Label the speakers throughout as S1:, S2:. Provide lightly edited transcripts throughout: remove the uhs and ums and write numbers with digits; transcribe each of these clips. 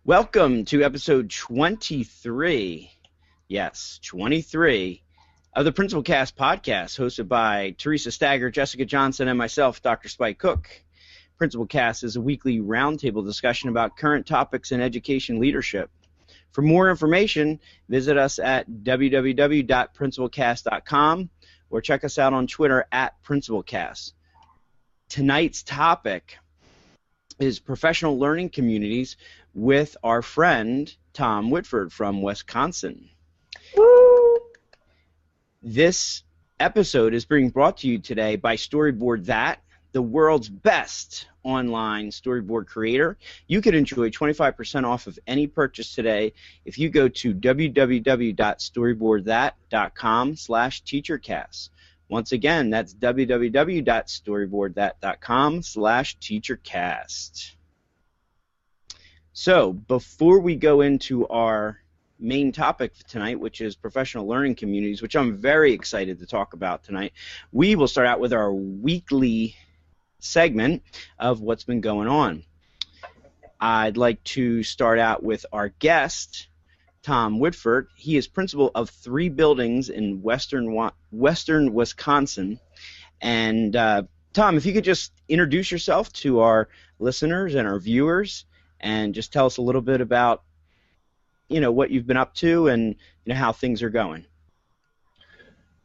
S1: Welcome to episode 23. Yes, 23 of the Principal Cast podcast, hosted by Teresa Stagger, Jessica Johnson, and myself, Dr. Spike Cook. Principal Cast is a weekly roundtable discussion about current topics in education leadership. For more information, visit us at www.principalcast.com or check us out on Twitter at PrincipalCast. Tonight's topic is professional learning communities with our friend Tom Whitford from Wisconsin.
S2: Woo!
S1: This episode is being brought to you today by Storyboard That, the world's best online storyboard creator. You could enjoy 25% off of any purchase today if you go to www.storyboardthat.com/teachercast. Once again, that's www.storyboardthat.com/teachercast. So, before we go into our main topic for tonight, which is professional learning communities, which I'm very excited to talk about tonight, we will start out with our weekly segment of what's been going on. I'd like to start out with our guest, Tom Whitford. He is principal of 3 buildings in western Wisconsin. And Tom, if you could just introduce yourself to our listeners and our viewers and just tell us a little bit about, what you've been up to and, how things are going.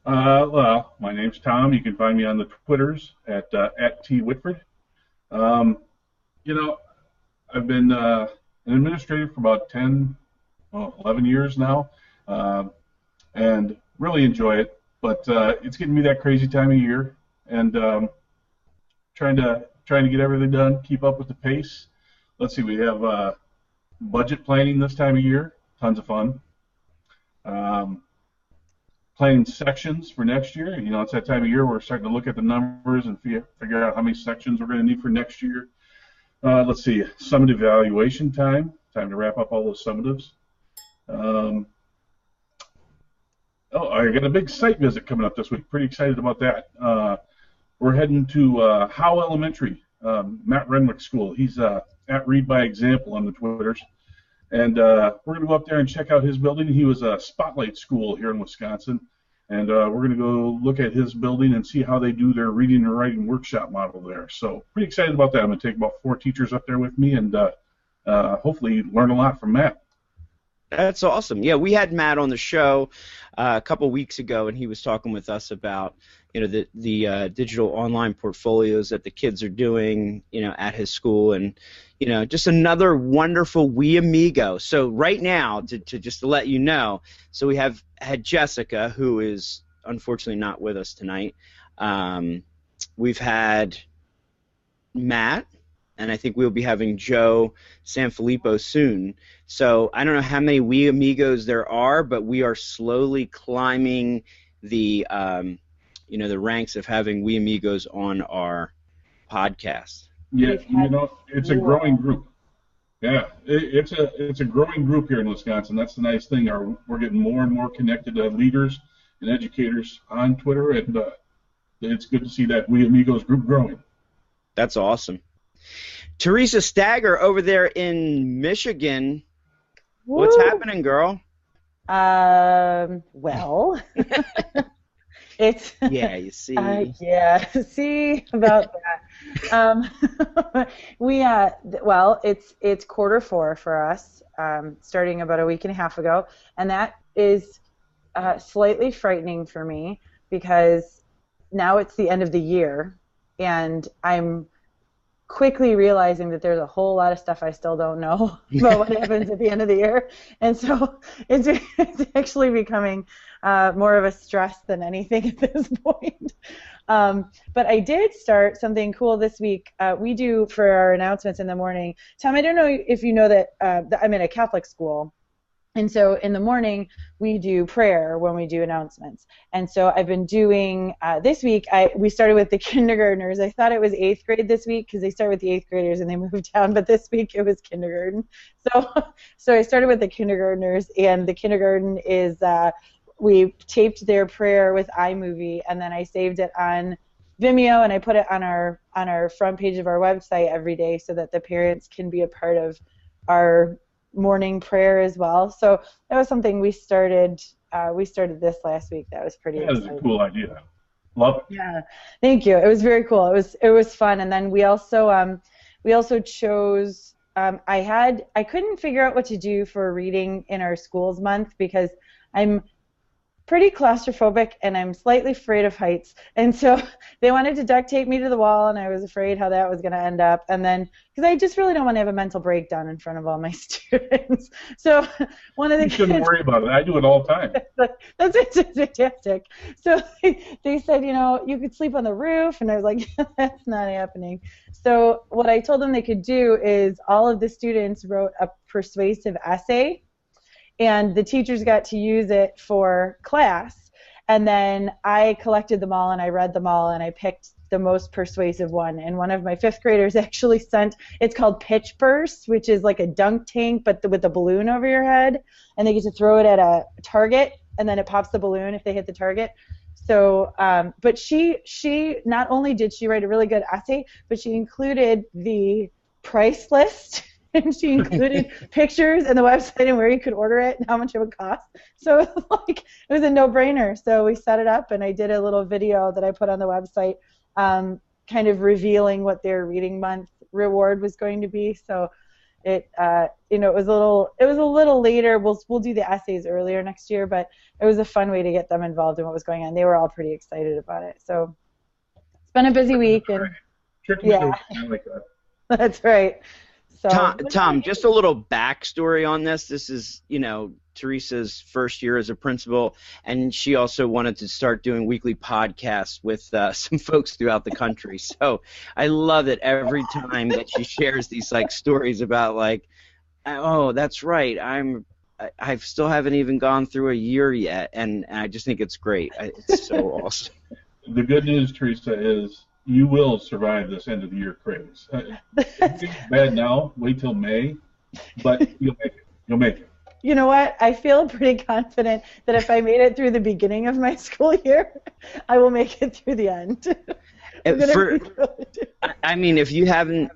S3: Well, my name's Tom. You can find me on the Twitters at @twhitford. I've been an administrator for about 11 years now, and really enjoy it. But it's getting to be that crazy time of year, and trying to get everything done, keep up with the pace. Let's see, we have budget planning this time of year, tons of fun. Planning sections for next year. It's that time of year where we're starting to look at the numbers and figure out how many sections we're going to need for next year. Let's see, summative evaluation time to wrap up all those summatives. I got a big site visit coming up this week. Pretty excited about that. We're heading to Howe Elementary, Matt Renwick School. He's at Read by Example on the Twitters. And we're going to go up there and check out his building. He was a Spotlight School here in Wisconsin. And we're going to go look at his building and see how they do their reading and writing workshop model there. So pretty excited about that. I'm going to take about 4 teachers up there with me and hopefully learn a lot from Matt.
S1: That's awesome. Yeah, we had Matt on the show a couple weeks ago, and he was talking with us about the digital online portfolios that the kids are doing at his school, and just another wonderful We Amigo. So right now, to let you know, so we had Jessica, who is unfortunately not with us tonight. We've had Matt. And I think we'll be having Joe Sanfilippo soon. So I don't know how many We Amigos there are, but we are slowly climbing the the ranks of having We Amigos on our podcast.
S3: Yeah, it's a growing group. Yeah, it's a growing group here in Wisconsin. That's the nice thing. We're getting more and more connected leaders and educators on Twitter, and it's good to see that We Amigos group growing.
S1: That's awesome. Teresa Stagger over there in Michigan. Woo. What's happening, girl?
S2: Well, it's
S1: yeah, you see.
S2: See about that. It's Q4 for us, starting about a week and a half ago, and that is slightly frightening for me because now it's the end of the year, and I'm quickly realizing that there's a whole lot of stuff I still don't know about what happens at the end of the year, and so it's actually becoming more of a stress than anything at this point. But I did start something cool this week. We do for our announcements in the morning. Tom, I don't know if you know that I'm in a Catholic school. And so in the morning, we do prayer when we do announcements. And so I've been doing, this week, we started with the kindergartners. I thought it was 8th grade this week because they start with the 8th graders and they moved down, but this week it was kindergarten. So I started with the kindergartners, and the kindergarten is, we taped their prayer with iMovie, and then I saved it on Vimeo, and I put it on our front page of our website every day so that the parents can be a part of our morning prayer as well. So that was something we started. We started this last week. That was pretty exciting.
S3: That is a cool idea. Love it.
S2: Yeah, thank you. It was very cool. It was fun. And then we also chose. I couldn't figure out what to do for reading in our schools month because I'm pretty claustrophobic and I'm slightly afraid of heights, and so they wanted to duct tape me to the wall, and I was afraid how that was going to end up. And then because I just really don't want to have a mental breakdown in front of all my students, so one of the
S3: you shouldn't worry about it. I do it all the time.
S2: That's fantastic. So they said, you could sleep on the roof, and I was like, that's not happening. So what I told them they could do is all of the students wrote a persuasive essay, and the teachers got to use it for class, and then I collected them all and I read them all and I picked the most persuasive one. And one of my 5th graders actually it's called Pitch Burst, which is like a dunk tank but with a balloon over your head, and they get to throw it at a target and then it pops the balloon if they hit the target. So, but she not only did she write a really good essay, but she included the price list. And she included pictures and the website and where you could order it and how much it would cost. So it was a no-brainer. So we set it up, and I did a little video that I put on the website, kind of revealing what their reading month reward was going to be. So it was a little later. We'll do the essays earlier next year, but it was a fun way to get them involved in what was going on. They were all pretty excited about it. So it's been a busy week, and yeah,
S3: like that.
S2: That's right. So,
S1: Tom, just a little backstory on this. This is, Teresa's first year as a principal, and she also wanted to start doing weekly podcasts with some folks throughout the country. So I love it every time that she shares these stories about oh, that's right, I still haven't even gone through a year yet, and I just think it's great. It's so awesome.
S3: The good news, Teresa, is you will survive this end of the year craze. It's bad now. Wait till May, but you'll make it. You'll make it.
S2: You know what? I feel pretty confident that if I made it through the beginning of my school year, I will make it through the end.
S1: I mean, if you haven't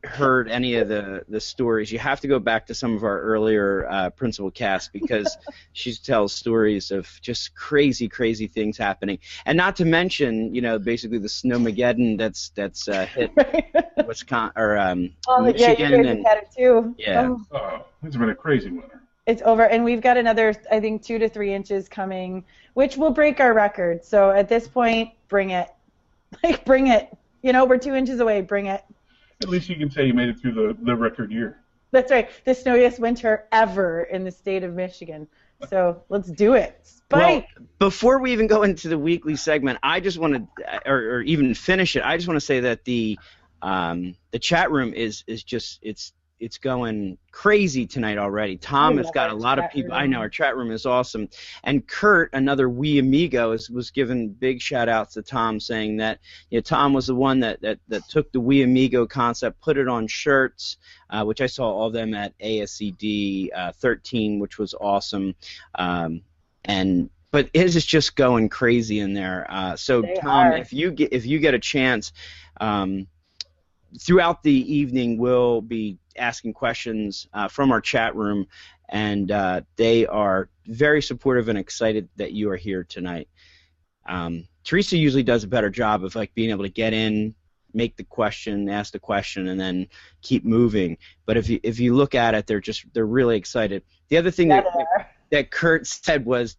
S1: heard any of the stories, you have to go back to some of our earlier principal casts, because she tells stories of just crazy things happening, and not to mention, basically the snowmageddon that's hit Wisconsin or Michigan,
S2: you guys have had it too.
S1: Yeah.
S3: It's been a crazy winter.
S2: It's over, and we've got another, I think, 2 to 3 inches coming, which will break our record. So at this point, bring it. Bring it. We're 2 inches away. Bring it.
S3: At least you can say you made it through the record year.
S2: That's right. The snowiest winter ever in the state of Michigan. So let's do it. Spike!
S1: Well, before we even go into the weekly segment, I just want to, or even finish it, I just want to say that the chat room is just, it's going crazy tonight already. Tom has got a lot of people. I know, our chat room is awesome. And Kurt, another We Amigo, was giving big shout-outs to Tom, saying that Tom was the one that took the We Amigo concept, put it on shirts, which I saw all of them at ASCD 13, which was awesome. But his is just going crazy in there. So Tom, if you get a chance, throughout the evening we'll be asking questions from our chat room, and they are very supportive and excited that you are here tonight. Teresa usually does a better job of being able to get in, make the question, ask the question, and then keep moving. But if you look at it, they're really excited. The other thing that Kurt said was,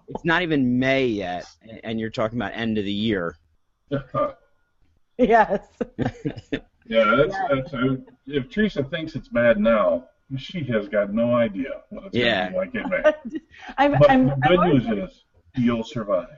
S1: it's not even May yet, and you're talking about end of the year.
S2: Yes.
S3: Yeah, that's if Teresa thinks it's bad now, she has got no idea what it's going to be like in May. But the good news is you'll survive.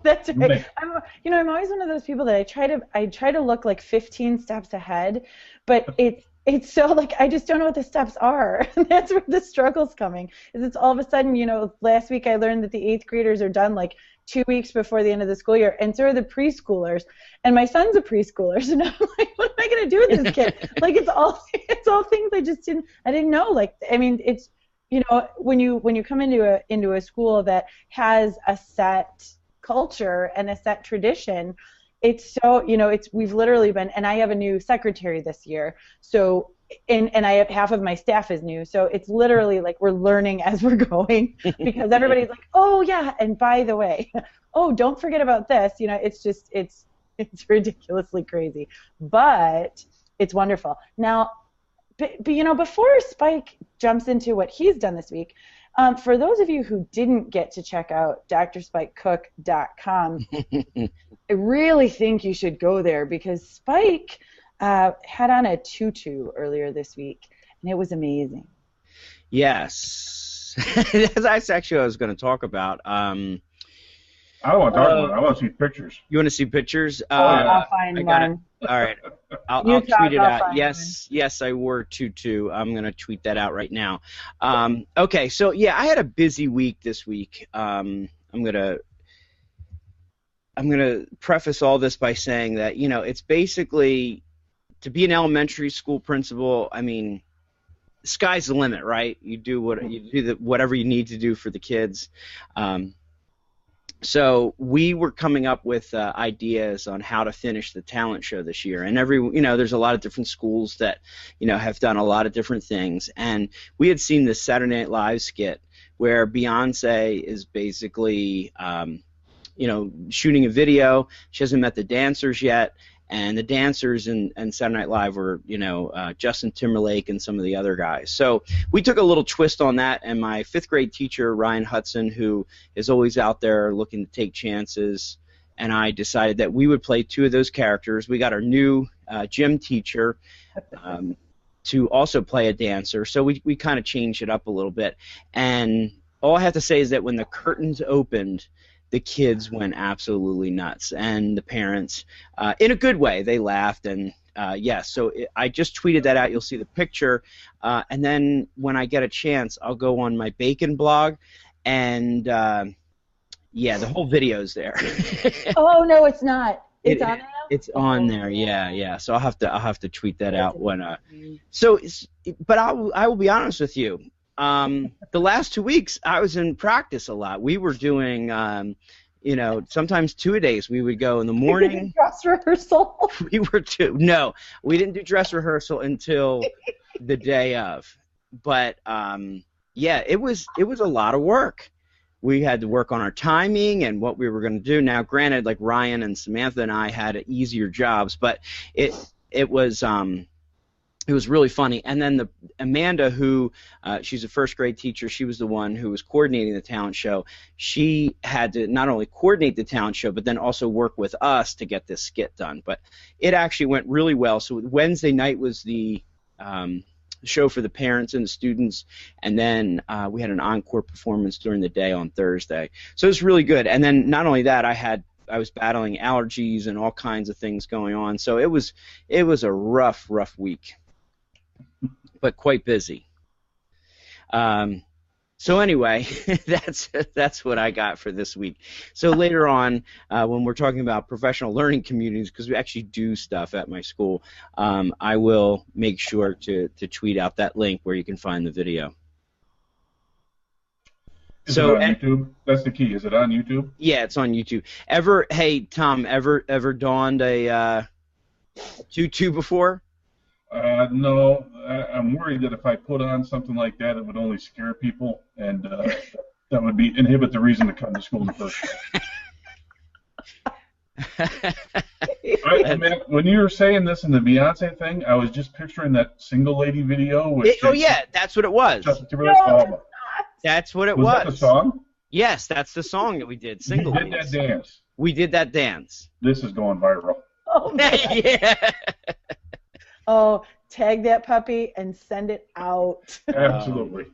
S2: That's right. I'm always one of those people that I try to look 15 steps ahead, but it's so I just don't know what the steps are. And that's where the struggle's coming. Is it's all of a sudden, last week I learned that the 8th graders are done 2 weeks before the end of the school year, and so are the preschoolers. And my son's a preschooler, so now I'm what am I going to do with this kid? It's all things I didn't know. It's when you come into a school that has a set culture and a set tradition, it's so we've literally been, and I have a new secretary this year, so and I have half of my staff is new, so it's literally like we're learning as we're going because everybody's like, oh yeah, and by the way, oh don't forget about this. You know, it's just it's ridiculously crazy, but it's wonderful. Now, but you know, before Spike jumps into what he's done this week, for those of you who didn't get to check out drspikecook.com, I really think you should go there because Spike had on a tutu earlier this week, and it was amazing.
S1: Yes. That's actually what I was going to talk about.
S3: I don't want to talk about it. I want to see pictures.
S1: You want to see pictures?
S2: I'll find one.
S1: All right. I'll tweet it out. Yes, I wore tutu. I'm going to tweet that out right now. Okay, so yeah, I had a busy week this week. I'm going to preface all this by saying that, you know, it's basically to be an elementary school principal, I mean, sky's the limit, right? You do whatever you need to do for the kids. So we were coming up with ideas on how to finish the talent show this year, and there's a lot of different schools that, you know, have done a lot of different things, and we had seen this Saturday Night Live skit where Beyonce is basically, shooting a video. She hasn't met the dancers yet. And the dancers in Saturday Night Live were, Justin Timberlake and some of the other guys. So we took a little twist on that, and my 5th grade teacher, Ryan Hudson, who is always out there looking to take chances, and I decided that we would play 2 of those characters. We got our new gym teacher to also play a dancer, so we kind of changed it up a little bit. And all I have to say is that when the curtains opened, the kids went absolutely nuts, and the parents, in a good way, they laughed, and so I just tweeted that out. You'll see the picture, and then when I get a chance, I'll go on my Bacon blog, and the whole video's there.
S2: Oh no, it's not. It's on there.
S1: It's on there, yeah. So I'll have to tweet that out when. But I will be honest with you. The last 2 weeks, I was in practice a lot. We were doing, sometimes 2-a-days. We would go in the morning.
S2: Dress rehearsal.
S1: No, we didn't do dress rehearsal until the day of. But it was a lot of work. We had to work on our timing and what we were going to do. Now, granted, like Ryan and Samantha and I had easier jobs, but it was. It was really funny. And then Amanda, who she's a 1st grade teacher, she was the one who was coordinating the talent show. She had to not only coordinate the talent show, but then also work with us to get this skit done. But it actually went really well. So Wednesday night was the show for the parents and the students, and then we had an encore performance during the day on Thursday. So it was really good. And then not only that, I was battling allergies and all kinds of things going on. So it was a rough week, but quite busy. So anyway, that's what I got for this week. So later on, when we're talking about professional learning communities, because we actually do stuff at my school, I will make sure to tweet out that link where you can find the video.
S3: Is it on YouTube? That's the key. Is it on YouTube?
S1: Yeah, it's on YouTube. Hey Tom, ever donned a tutu before?
S3: No, I'm worried that if I put on something like that, it would only scare people, and that would inhibit the reason to come to school in the first place. Man, when you were saying this in the Beyonce thing, I was just picturing that single lady video.
S1: That's what it was. That's what it was.
S3: Was that the song?
S1: Yes, that's the song that we did. Single
S3: ladies. Did that dance.
S1: We did that dance.
S3: This is going viral.
S2: Oh, yeah. Oh, tag that puppy and send it out.
S3: Absolutely.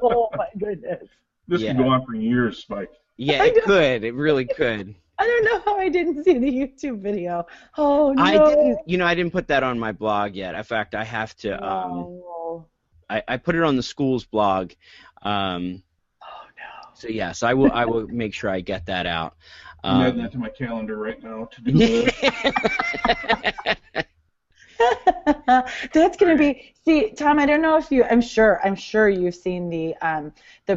S2: Oh, my goodness.
S3: This could go on for years, Spike.
S1: Yeah, it could. It really could.
S2: I don't know how I didn't see the YouTube video. Oh, no.
S1: I didn't put that on my blog yet. In fact, I have to. I put it on the school's blog.
S2: Oh, no.
S1: So, yes, I will make sure I get that out.
S3: I'm adding that to my calendar right now to do that.
S2: That's gonna be. See, Tom, I don't know if I'm sure you've seen the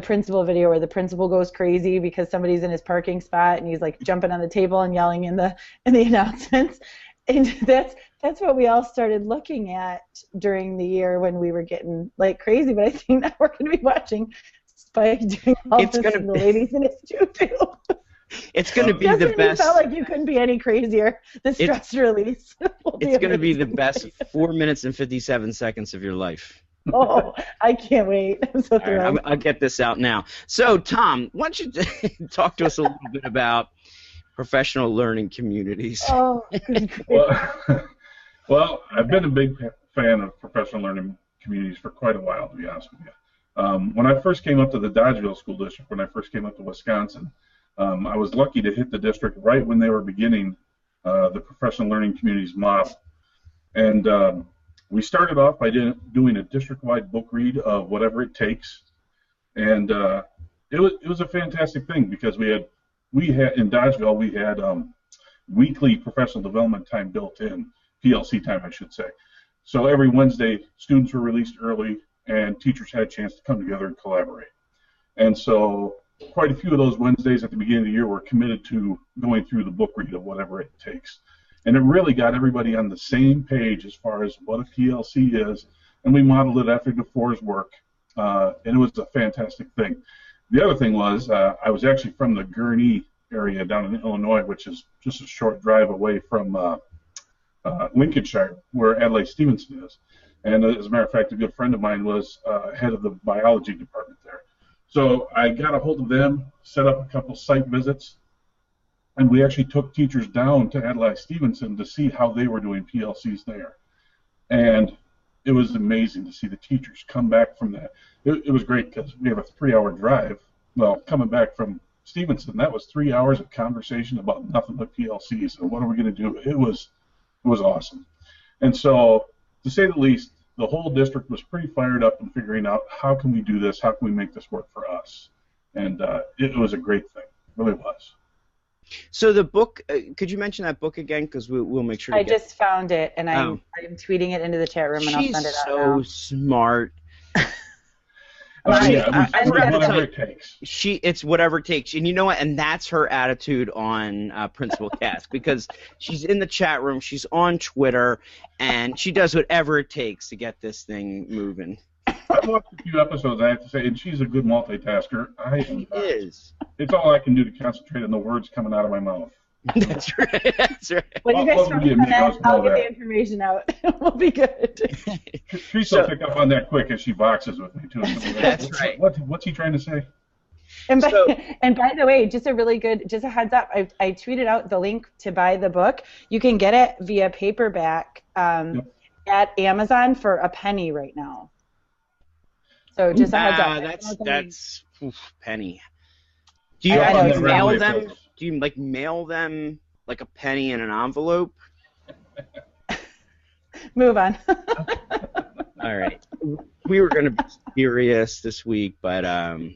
S2: principal video where the principal goes crazy because somebody's in his parking spot and he's like jumping on the table and yelling in the announcements. And that's what we all started looking at during the year when we were getting like crazy. But I think now we're going to be watching Spike doing all this and the ladies in his tutu.
S1: It's going to be the best.
S2: You felt like you couldn't be any crazier. The stress release.
S1: It's going to be the best 4 minutes and 57 seconds of your life.
S2: Oh, I can't wait. I'm so thrilled.
S1: Right, I'll get this out now. So, Tom, why don't you talk to us a little bit about professional learning communities?
S2: Oh,
S3: well, I've been a big fan of professional learning communities for quite a while, to be honest with you. When I first came up to the Dodgeville School District, when I first came up to Wisconsin, I was lucky to hit the district right when they were beginning the professional learning communities model. And we started off by doing a district-wide book read of Whatever It Takes, and it was a fantastic thing because we had in Dodgeville we had weekly professional development time built in, PLC time I should say. So every Wednesday students were released early and teachers had a chance to come together and collaborate. And so quite a few of those Wednesdays at the beginning of the year were committed to going through the book read of Whatever It Takes. And it really got everybody on the same page as far as what a PLC is, and we modeled it after DeFore's work, and it was a fantastic thing. The other thing was I was actually from the Gurnee area down in Illinois, which is just a short drive away from Lincolnshire, where Adlai Stevenson is. And as a matter of fact, a good friend of mine was head of the biology department there. So I got a hold of them, set up a couple site visits, and we actually took teachers down to Adlai Stevenson to see how they were doing PLCs there. And it was amazing to see the teachers come back from that. It was great because we have a 3-hour drive. Well, coming back from Stevenson, that was 3 hours of conversation about nothing but PLCs and what are we going to do. It was awesome. And so, to say the least, the whole district was pretty fired up in figuring out how can we do this, how can we make this work for us. And it was a great thing. It really was.
S1: So the book, could you mention that book again? Because we'll make sure.
S2: I just found it, and I'm tweeting it into the chat room, and I'll send it out now.
S1: She's so smart.
S3: Whatever it takes.
S1: It's whatever it takes, and you know what? And that's her attitude on Principal Cass, because she's in the chat room, she's on Twitter, and she does whatever it takes to get this thing moving.
S3: I've watched a few episodes, I have to say, and she's a good multitasker.
S1: She is.
S3: It's all I can do to concentrate on the words coming out of my mouth.
S1: That's right. That's right.
S2: Well, you guys focus on that. I'll get the information out. We'll be good.
S3: Teresa will pick up on that quick as she boxes with me, too.
S1: That's right.
S3: What's he trying to say?
S2: And by the way, just a heads up, I tweeted out the link to buy the book. You can get it via paperback at Amazon for a penny right now. So just a heads up.
S1: That's penny. Do you mail them? Do you mail them like a penny in an envelope?
S2: Move on.
S1: All right. We were going to be serious this week, but
S3: and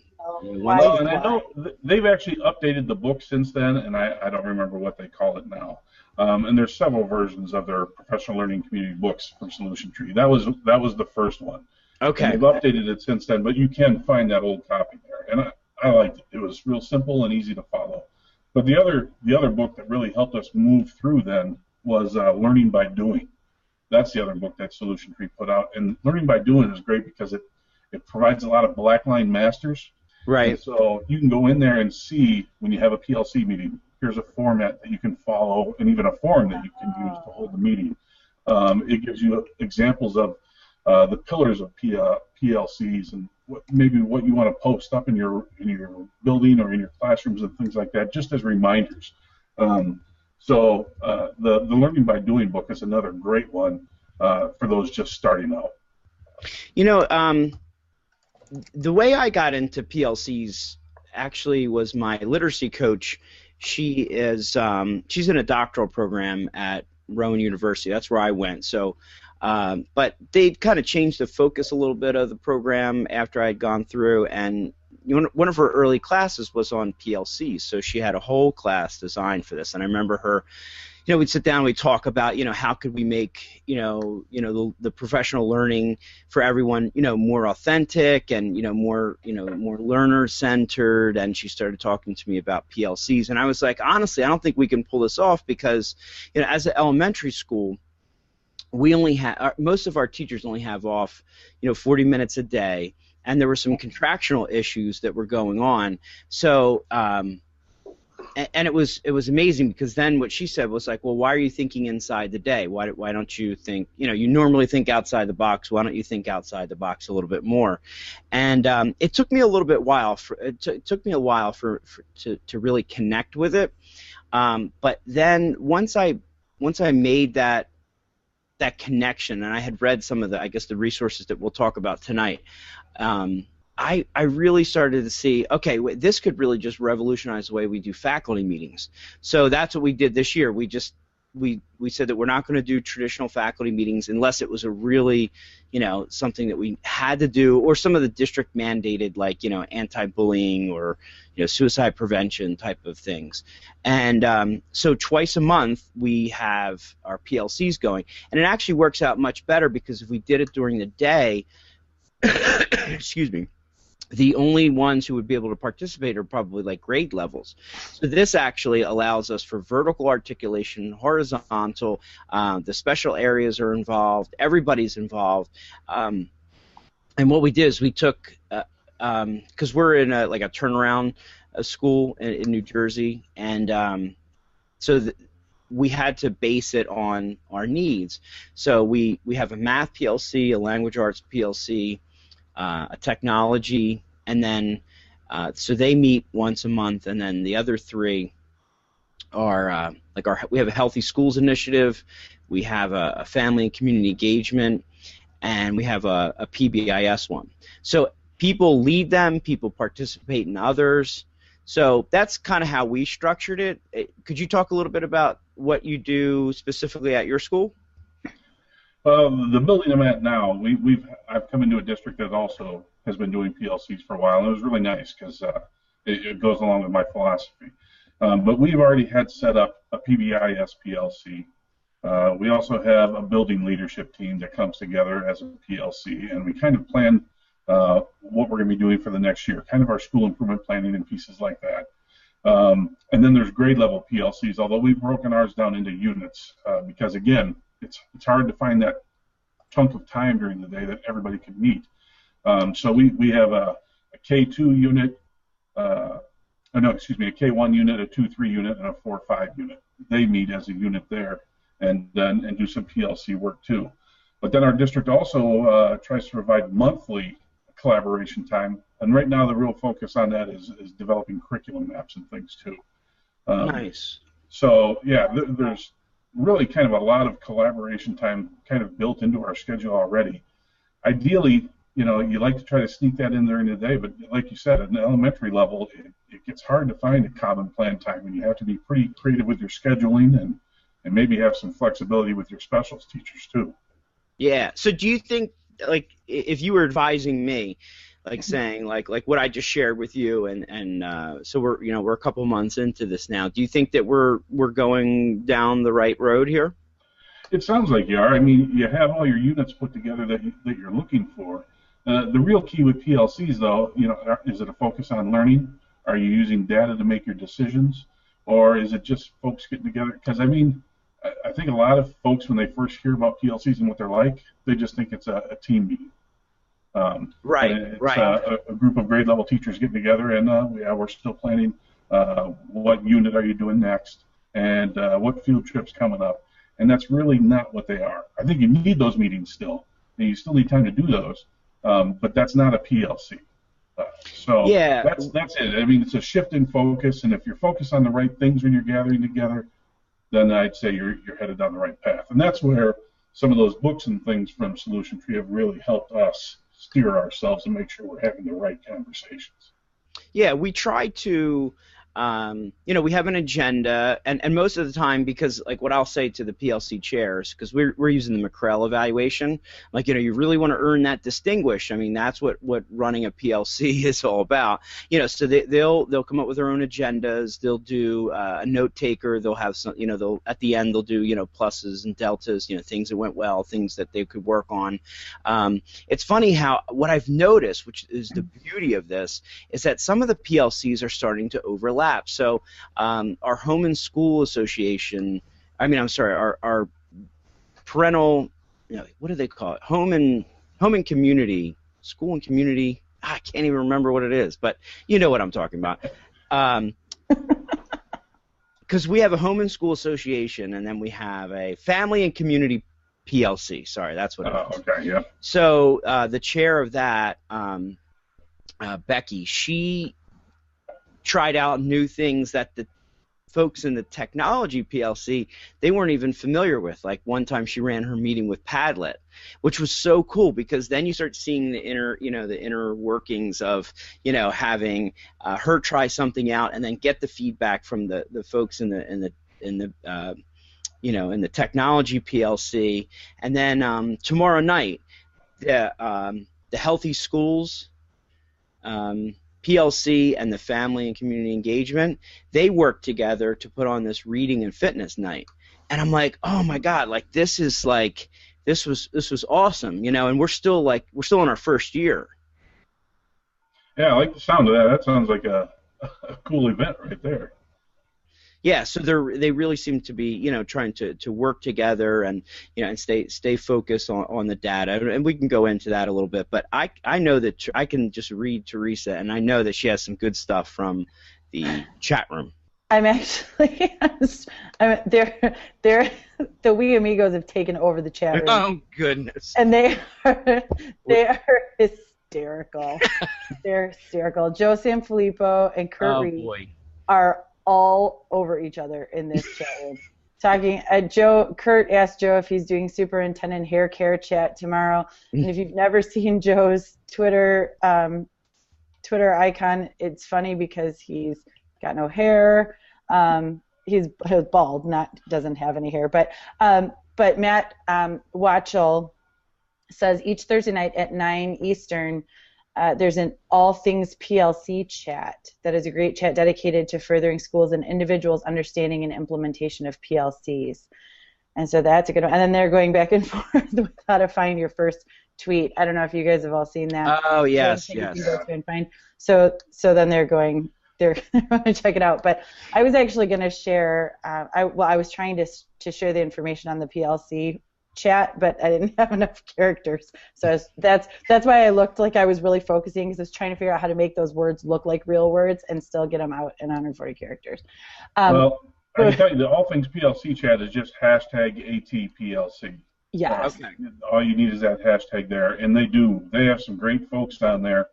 S3: I know they've actually updated the book since then, and I don't remember what they call it now. And there's several versions of their professional learning community books from Solution Tree. That was the first one.
S1: Okay.
S3: And they've updated it since then, but you can find that old copy there, and I liked it. It was real simple and easy to follow. But the other book that really helped us move through then was Learning by Doing. That's the other book that Solution Tree put out, and Learning by Doing is great because it provides a lot of black line masters.
S1: Right.
S3: And so you can go in there and see when you have a PLC meeting. Here's a format that you can follow, and even a form that you can use to hold the meeting. It gives you examples of the pillars of PLCs and what you want to post up in your building or in your classrooms and things like that, just as reminders. So the Learning by Doing book is another great one for those just starting out.
S1: You know, the way I got into PLCs actually was my literacy coach. She's in a doctoral program at Rowan University. That's where I went. So. But they kind of changed the focus a little bit of the program after I'd gone through, and one of her early classes was on PLCs, so she had a whole class designed for this. And I remember her, we'd sit down and we'd talk about, how could we make, the professional learning for everyone, more authentic and, more learner-centered. And she started talking to me about PLCs. And I was like, honestly, I don't think we can pull this off because, as an elementary school, we only have, most of our teachers only have off, 40 minutes a day. And there were some contractual issues that were going on. So, and it was amazing because then what she said was like, well, why are you thinking inside the day? Why don't you think, you normally think outside the box. Why don't you think outside the box a little bit more? And it took me a little bit while. It took me a while to really connect with it. But then once I made that connection, and I had read some of the resources that we'll talk about tonight. I really started to see, okay, this could really just revolutionize the way we do faculty meetings. So that's what we did this year. We said that we're not going to do traditional faculty meetings unless it was a really, something that we had to do, or some of the district mandated, like, anti-bullying or, suicide prevention type of things. And so twice a month we have our PLCs going, and it actually works out much better because if we did it during the day, excuse me, the only ones who would be able to participate are probably like grade levels. So this actually allows us for vertical articulation, horizontal, the special areas are involved, everybody's involved. And what we did is we took, because we're in a turnaround school in New Jersey, and we had to base it on our needs. So we have a math PLC, a language arts PLC, a technology, and then so they meet once a month, and then the other three are we have a Healthy Schools Initiative, we have a family and community engagement, and we have a PBIS one. So people lead them, people participate in others. So that's kind of how we structured it. Could you talk a little bit about what you do specifically at your school?
S3: The building I'm at now, I've come into a district that also has been doing PLCs for a while, and it was really nice because it goes along with my philosophy. But we've already had set up a PBIS PLC. We also have a building leadership team that comes together as a PLC, and we kind of plan what we're going to be doing for the next year, kind of our school improvement planning and pieces like that. And then there's grade level PLCs, although we've broken ours down into units because, again, it's hard to find that chunk of time during the day that everybody can meet. So we have a K2 unit, a K1 unit, a 2-3 unit, and a 4-5 unit. They meet as a unit there and do some PLC work too. But then our district also tries to provide monthly collaboration time, and right now the real focus on that is developing curriculum maps and things too.
S1: Nice.
S3: So yeah, there's really kind of a lot of collaboration time kind of built into our schedule already. Ideally, you like to try to sneak that in during the day, but like you said, at an elementary level, it gets hard to find a common plan time, and you have to be pretty creative with your scheduling and maybe have some flexibility with your specialist teachers too.
S1: Yeah. So do you think, like, if you were advising me, like saying like what I just shared with you, and so we're a couple months into this now. Do you think that we're going down the right road here?
S3: It sounds like you are. I mean, you have all your units put together that you're looking for. The real key with PLCs, though, is it a focus on learning? Are you using data to make your decisions, or is it just folks getting together? Because I think a lot of folks, when they first hear about PLCs and what they're like, they just think it's a team meeting.
S1: Right.
S3: It's a group of grade level teachers getting together, and we're still planning what unit are you doing next, and what field trips coming up, and that's really not what they are. I think you need those meetings still, and you still need time to do those, but that's not a PLC. So
S1: yeah,
S3: that's it. I mean, it's a shift in focus, and if you're focused on the right things when you're gathering together, then I'd say you're headed down the right path, and that's where some of those books and things from Solution Tree have really helped us steer ourselves and make sure we're having the right conversations.
S1: Yeah, we try to we have an agenda, and most of the time, because like what I'll say to the PLC chairs, because we're using the McREL evaluation, like, you really want to earn that distinguished. I mean, that's what running a PLC is all about. So they'll come up with their own agendas. They'll do a note taker. They'll have some, they'll at the end they'll do pluses and deltas, things that went well, things that they could work on. It's funny how what I've noticed, which is the beauty of this, is that some of the PLCs are starting to overlap. So our Home and School Association, our parental, what do they call it? Home and Community, School and Community. I can't even remember what it is, but you know what I'm talking about. Because we have a Home and School Association, and then we have a Family and Community PLC. Sorry, that's what it is.
S3: Okay, yeah.
S1: So the chair of that, Becky, she tried out new things that the folks in the technology PLC, they weren't even familiar with. Like one time she ran her meeting with Padlet, which was so cool, because then you start seeing the inner workings of, having her try something out and then get the feedback from the folks in the technology PLC. And then tomorrow night, the Healthy Schools PLC and the Family and Community Engagement, they work together to put on this reading and fitness night. And I'm like, oh my God, like this was awesome, and we're still in our first year.
S3: Yeah, I like the sound of that. That sounds like a cool event right there.
S1: Yeah, so they really seem to be, trying to work together and, and stay focused on the data, and we can go into that a little bit. But I know that I can just read Teresa, and I know that she has some good stuff from the chat room.
S2: I'm actually, they're the We Amigos have taken over the chat room.
S1: Oh goodness!
S2: And they are hysterical. They're hysterical. Joe Sanfilippo and Kurt Reed are all over each other in this chat room. Talking, Kurt asked Joe if he's doing superintendent hair care chat tomorrow. And if you've never seen Joe's Twitter icon, it's funny because he's got no hair. He's bald, doesn't have any hair. But Matt Watchell says each Thursday night at 9 Eastern, there's an All Things PLC chat that is a great chat dedicated to furthering schools and individuals' understanding and implementation of PLCs. And so that's a good one. And then they're going back and forth with how to find your first tweet. I don't know if you guys have all seen that.
S1: Oh, yes,
S2: yes. You can go and find. So then they're going to check it out. But I was actually going to share, I was trying to share the information on the PLC chat, but I didn't have enough characters, so that's why I looked like I was really focusing, because I was trying to figure out how to make those words look like real words and still get them out in 140 characters.
S3: Well, I can tell you the All Things PLC chat is just #ATPLC.
S2: Yes.
S1: Okay.
S3: All you need is that hashtag there, and they have some great folks down there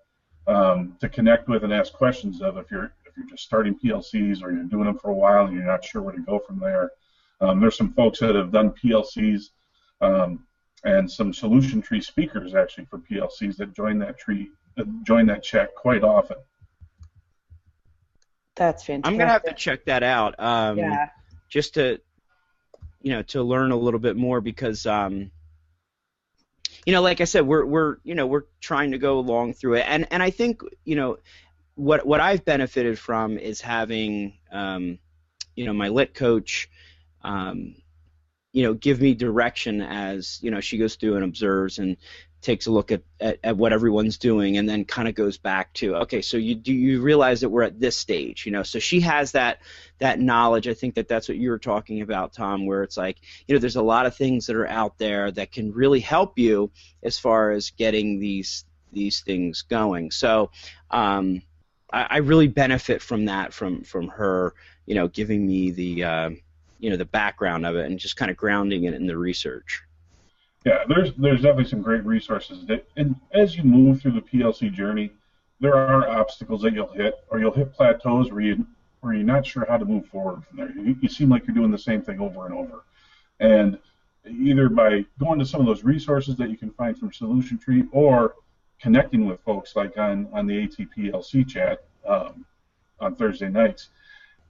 S3: to connect with and ask questions of if you're just starting PLCs or you're doing them for a while and you're not sure where to go from there. There's some folks that have done PLCs. And some solution tree speakers actually for PLCs that join that chat quite often.
S2: That's fantastic.
S1: I'm gonna have to check that out. Just to learn a little bit more, because like I said, we're trying to go along through it, and I think what I've benefited from is having my lit coach. Give me direction as, she goes through and observes and takes a look at what everyone's doing, and then kind of goes back to, okay, so you realize that we're at this stage, so she has that knowledge. I think that's what you were talking about, Tom, where it's like, there's a lot of things that are out there that can really help you as far as getting these things going. So I really benefit from that, from her, giving me the the background of it and just kind of grounding it in the research.
S3: Yeah, there's definitely some great resources and as you move through the PLC journey, there are obstacles that you'll hit, or you'll hit plateaus where you're not sure how to move forward from there. You seem like you're doing the same thing over and over, and either by going to some of those resources that you can find from Solution Tree, or connecting with folks like on the ATPLC chat on Thursday nights,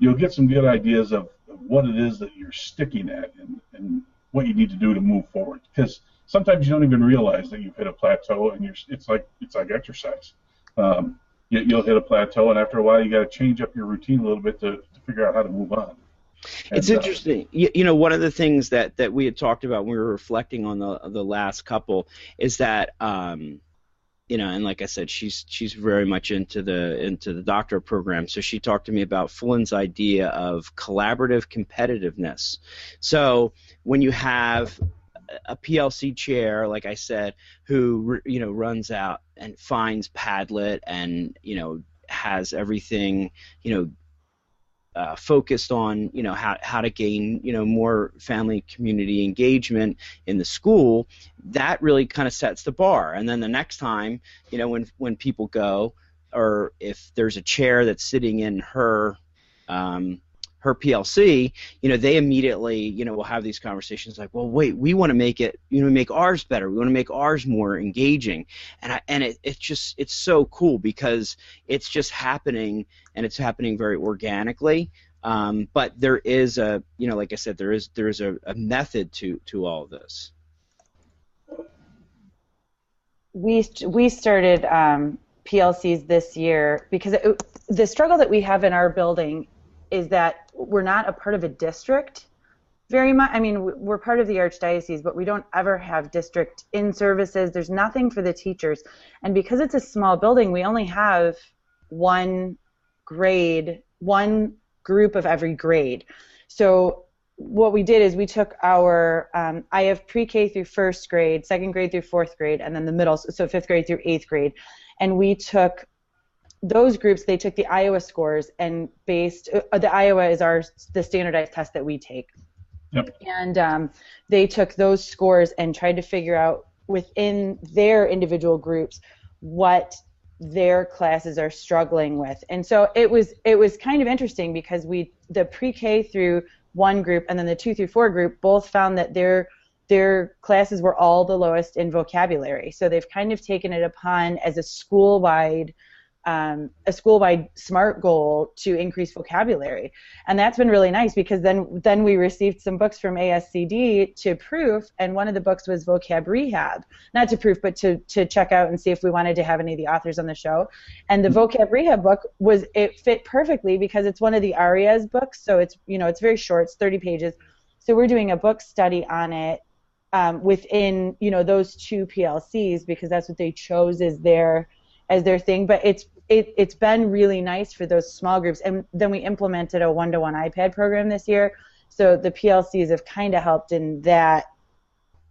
S3: you'll get some good ideas of what it is that you're sticking at and what you need to do to move forward. Because sometimes you don't even realize that you've hit a plateau, and it's like exercise. You'll hit a plateau, and after a while, you got to change up your routine a little bit to figure out how to move on.
S1: It's interesting. One of the things that we had talked about when we were reflecting on the last couple is that, and like I said, she's very much into the doctorate program. So she talked to me about Fullen's idea of collaborative competitiveness. So when you have a PLC chair, like I said, who runs out and finds Padlet and has everything focused on how to gain more family community engagement in the school, that really kind of sets the bar. And then the next time when people go, or if there's a chair that's sitting in her PLC, they immediately will have these conversations like, well, wait, we want to make it, make ours better, we want to make ours more engaging, and it's so cool because it's just happening, and it's happening very organically. But there is like I said, there is a method to all of this.
S2: We started PLCs this year because the struggle that we have in our building is that we're not a part of a district very much. I mean, we're part of the Archdiocese, but we don't ever have district in-services. There's nothing for the teachers. And because it's a small building, we only have one grade, one group of every grade. So what we did is we took our, I have pre-K through first grade, second grade through fourth grade, and then the middle, so fifth grade through eighth grade. And we took those groups, they took the Iowa scores and based, the Iowa is the standardized test that we take.
S3: Yep.
S2: And they took those scores and tried to figure out within their individual groups what their classes are struggling with. And so it was kind of interesting because the pre-K through one group and then the 2 through 4 group both found that their classes were all the lowest in vocabulary. So they've kind of taken it upon as a school-wide SMART goal to increase vocabulary, and that's been really nice because then we received some books from ASCD to proof, and one of the books was Vocab Rehab, not to proof but to check out and see if we wanted to have any of the authors on the show. And the Vocab Rehab book it fit perfectly because it's one of the ARIA's books, so it's it's very short, it's 30 pages. So we're doing a book study on it within those two PLCs because that's what they chose as their thing. But it's been really nice for those small groups, and then we implemented a one-to-one iPad program this year, so the PLCs have kind of helped in that,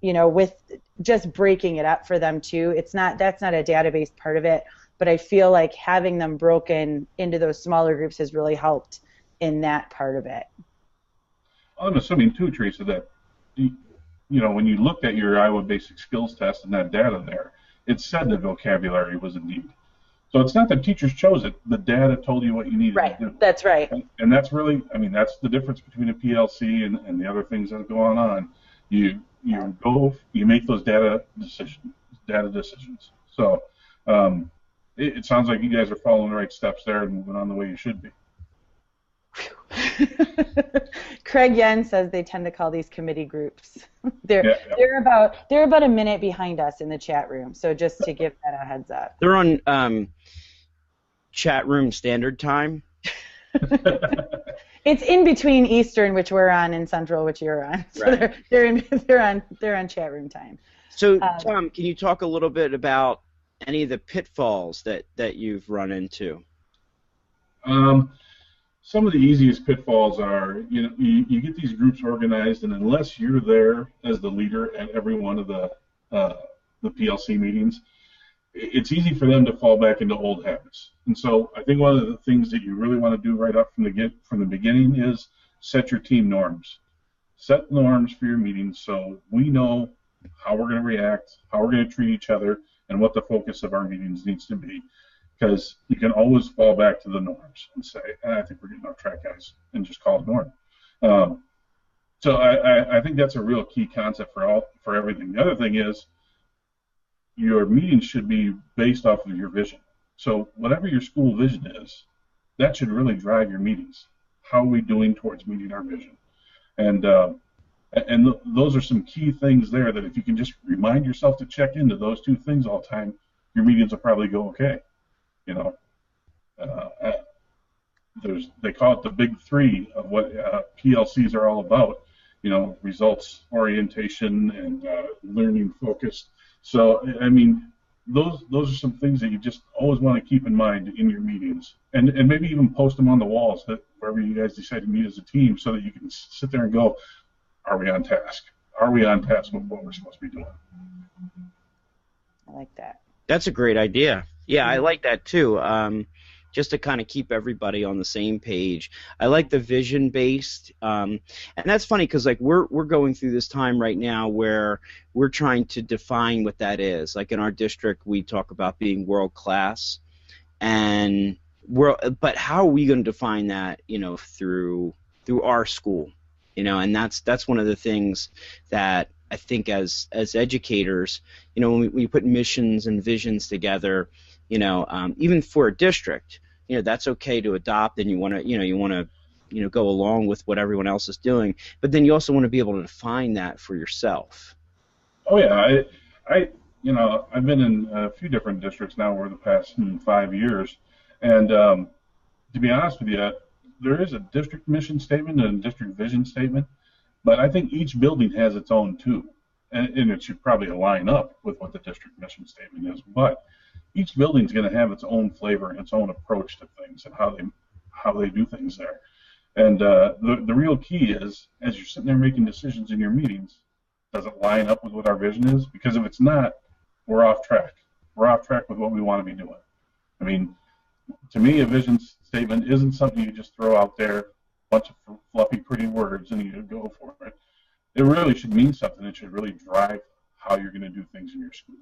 S2: with just breaking it up for them too. That's not a database part of it, but I feel like having them broken into those smaller groups has really helped in that part of it.
S3: I'm assuming too, Teresa, that when you looked at your Iowa Basic Skills Test and that data there, it said that vocabulary was a need. So it's not that teachers chose it. The data told you what you needed to do.
S2: Right, that's right.
S3: And that's really, that's the difference between a PLC and the other things that are going on. You make those data decisions. So it sounds like you guys are following the right steps there and moving on the way you should be.
S2: Craig Yen says they tend to call these committee groups. They're about a minute behind us in the chat room, so just to give that a heads up.
S1: They're on chat room standard time.
S2: It's in between Eastern, which we're on, and Central, which you're on. So right. they're on chat room time.
S1: So Tom, can you talk a little bit about any of the pitfalls that you've run into?
S3: Some of the easiest pitfalls are, you get these groups organized, and unless you're there as the leader at every one of the PLC meetings, it's easy for them to fall back into old habits. And so I think one of the things that you really want to do right up from the beginning is set your team norms. Set norms for your meetings so we know how we're going to react, how we're going to treat each other, and what the focus of our meetings needs to be. Because you can always fall back to the norms and say, I think we're getting off track, guys, and just call it norm. So I think that's a real key concept for everything. The other thing is your meetings should be based off of your vision. So whatever your school vision is, that should really drive your meetings. how are we doing towards meeting our vision? And those are some key things there that if you can just remind yourself to check into those two things all the time, your meetings will probably go okay. You know, they call it the big three of what PLCs are all about. You know, results orientation and learning focused. So I mean, those are some things that you just always want to keep in mind in your meetings, and maybe even post them on the walls that wherever you guys decide to meet as a team, so that you can sit there and go, are we on task? Are we on task with what we're supposed to be doing?
S2: I like that.
S1: That's a great idea. Yeah, I like that too. Just to kind of keep everybody on the same page. I like the vision-based, and that's funny because like we're going through this time right now where we're trying to define what that is. Like in our district, we talk about being world class, and but how are we going to define that? You know, through our school. You know, and that's one of the things that I think as educators, you know, when we put missions and visions together, you know, even for a district, you know, that's okay to adopt, and you want to go along with what everyone else is doing, but then you also want to be able to define that for yourself.
S3: Oh yeah, you know, I've been in a few different districts now over the past 5 years, and to be honest with you, there is a district mission statement and a district vision statement, but I think each building has its own too, and it should probably line up with what the district mission statement is, but each building is going to have its own flavor and its own approach to things and how they do things there. And the real key is, as you're sitting there making decisions in your meetings, does it line up with what our vision is? Because if it's not, we're off track. We're off track with what we want to be doing. I mean, to me, a vision statement isn't something you just throw out there, a bunch of fluffy, pretty words, and you go for it. It really should mean something. It should really drive how you're going to do things in your school.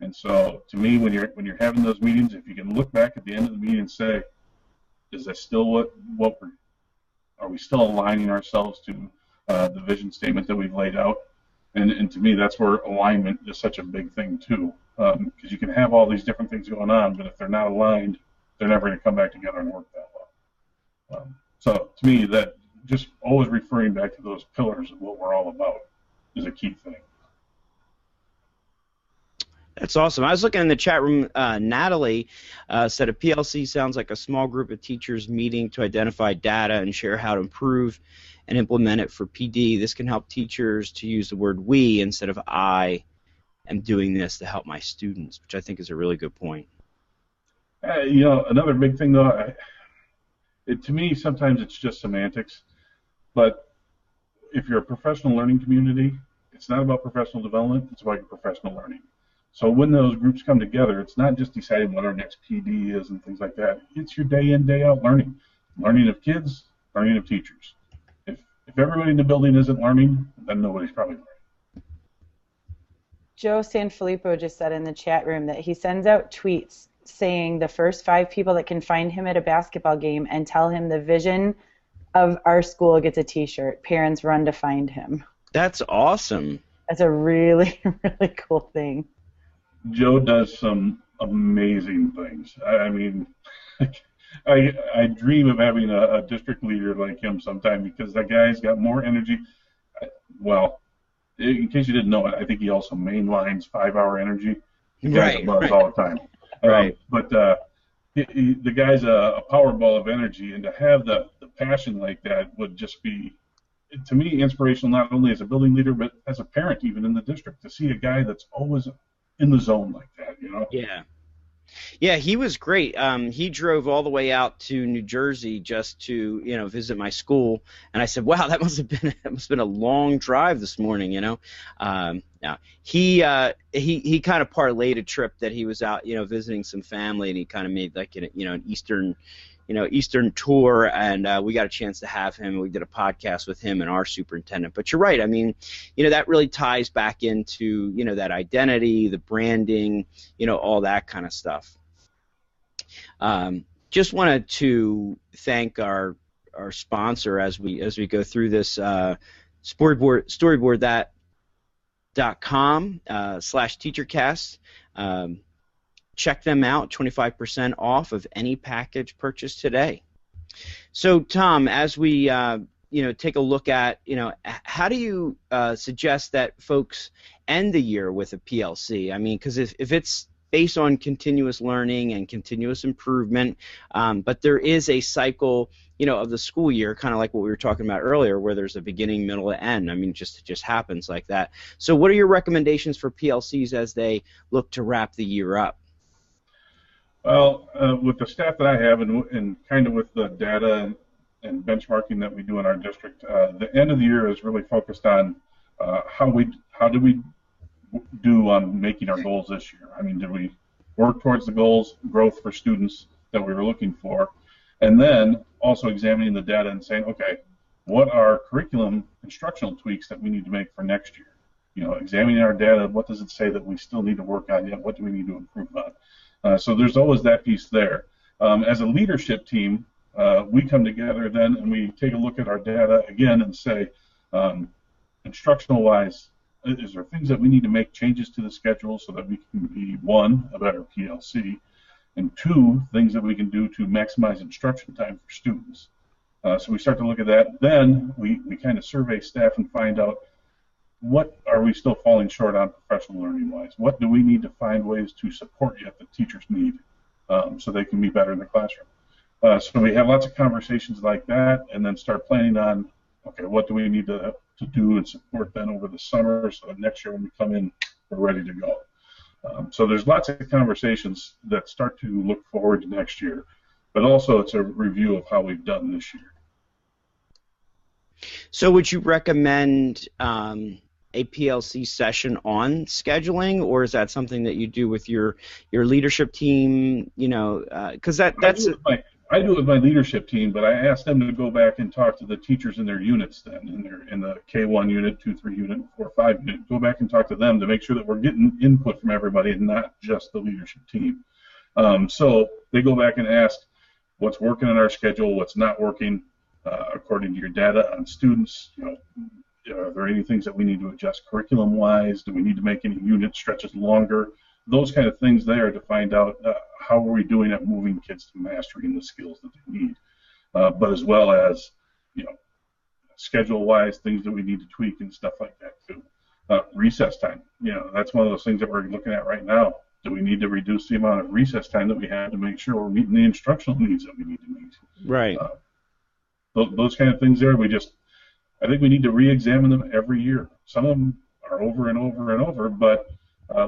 S3: And so, to me, when you're having those meetings, if you can look back at the end of the meeting and say, is that still what are we still aligning ourselves to the vision statement that we've laid out? And to me, that's where alignment is such a big thing too, because you can have all these different things going on, but if they're not aligned, they're never going to come back together and work that well. So to me, that just always referring back to those pillars of what we're all about is a key thing.
S1: That's awesome. I was looking in the chat room. Natalie said a PLC sounds like a small group of teachers meeting to identify data and share how to improve and implement it for PD. This can help teachers to use the word we instead of I am doing this to help my students, which I think is a really good point.
S3: You know, another big thing, though, to me, sometimes it's just semantics. But if you're a professional learning community, it's not about professional development, it's about your professional learning. So when those groups come together, it's not just deciding what our next PD is and things like that. It's your day in, day out learning. Learning of kids, learning of teachers. If everybody in the building isn't learning, then nobody's probably learning.
S2: Joe Sanfilippo just said in the chat room that he sends out tweets saying the first 5 people that can find him at a basketball game and tell him the vision of our school gets a T-shirt. Parents run to find him.
S1: That's awesome.
S2: That's a really, really cool thing.
S3: Joe does some amazing things. I mean, I dream of having a district leader like him sometime because that guy's got more energy. Well, in case you didn't know it, I think he also mainlines 5-hour energy. The guy's a buzz all the time.
S1: Right.
S3: But the guy's a power ball of energy, and to have the passion like that would just be, to me, inspirational not only as a building leader but as a parent even in the district to see a guy that's always in the zone like that, you know?
S1: Yeah, he was great. He drove all the way out to New Jersey just to, you know, visit my school, and I said, "Wow, that must have been a long drive this morning," you know. Now he kind of parlayed a trip that he was out, you know, visiting some family, and he kind of made like an Eastern tour, and we got a chance to have him. We did a podcast with him and our superintendent. But you're right. I mean, you know, that really ties back into, you know, that identity, the branding, you know, all that kind of stuff. Just wanted to thank our sponsor as we go through this storyboardthat.com/teachercast. Check them out, 25% off of any package purchased today. So, Tom, as we take a look at, how do you suggest that folks end the year with a PLC? I mean, because if it's based on continuous learning and continuous improvement, but there is a cycle, of the school year, kind of like what we were talking about earlier, where there's a beginning, middle, and end. I mean, it just happens like that. So, what are your recommendations for PLCs as they look to wrap the year up?
S3: Well, with the staff that I have and kind of with the data and benchmarking that we do in our district, the end of the year is really focused on how do we do on making our goals this year. I mean, did we work towards the goals, growth for students that we were looking for, and then also examining the data and saying, okay, what are curriculum instructional tweaks that we need to make for next year? Examining our data, what does it say that we still need to work on yet? What do we need to improve on? So there's always that piece there. As a leadership team, we come together then and we take a look at our data again and say, instructional-wise, is there things that we need to make changes to the schedule so that we can be, one, a better PLC, and two, things that we can do to maximize instruction time for students. So we start to look at that. Then we kind of survey staff and find out what are we still falling short on professional learning-wise? What do we need to find ways to support yet that teachers need so they can be better in the classroom? So we have lots of conversations like that and then start planning on, okay, what do we need to do and support then over the summer so that next year when we come in, we're ready to go. So there's lots of conversations that start to look forward to next year, but also it's a review of how we've done this year.
S1: So would you recommend a PLC session on scheduling, or is that something that you do with your leadership team? Because that's
S3: I do it with my leadership team, but I ask them to go back and talk to the teachers in their units then, in the K1 unit, 2-3 unit, 4-5 unit. Go back and talk to them to make sure that we're getting input from everybody and not just the leadership team. So they go back and ask what's working in our schedule, what's not working according to your data on students. Are there any things that we need to adjust curriculum-wise? Do we need to make any unit stretches longer? Those kind of things there to find out how are we doing at moving kids to mastering the skills that they need, but as well as schedule-wise things that we need to tweak and stuff like that too. Recess time, that's one of those things that we're looking at right now. Do we need to reduce the amount of recess time that we have to make sure we're meeting the instructional needs that we need to meet?
S1: Right.
S3: Those kind of things there. I think we need to re-examine them every year. Some of them are over and over and over, but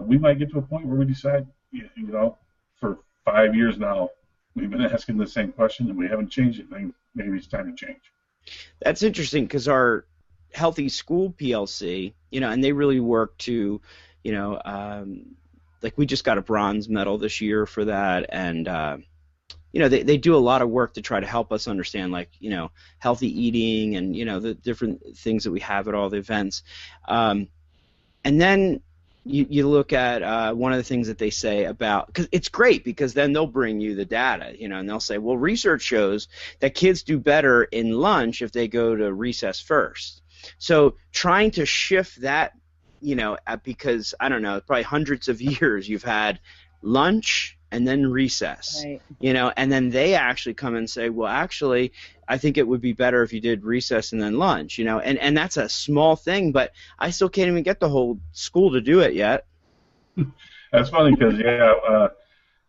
S3: we might get to a point where we decide, for 5 years now, we've been asking the same question and we haven't changed anything. Maybe it's time to change.
S1: That's interesting because our Healthy School PLC, and they really work to, like we just got a bronze medal this year for that, and they do a lot of work to try to help us understand, like, healthy eating and, the different things that we have at all the events. And then you look at one of the things that they say about, because it's great because then they'll bring you the data, and they'll say, well, research shows that kids do better in lunch if they go to recess first. So trying to shift that, because, I don't know, probably hundreds of years you've had lunch and then recess,
S2: right.
S1: And then they actually come and say, well, actually, I think it would be better if you did recess and then lunch, and that's a small thing, but I still can't even get the whole school to do it yet.
S3: That's funny because,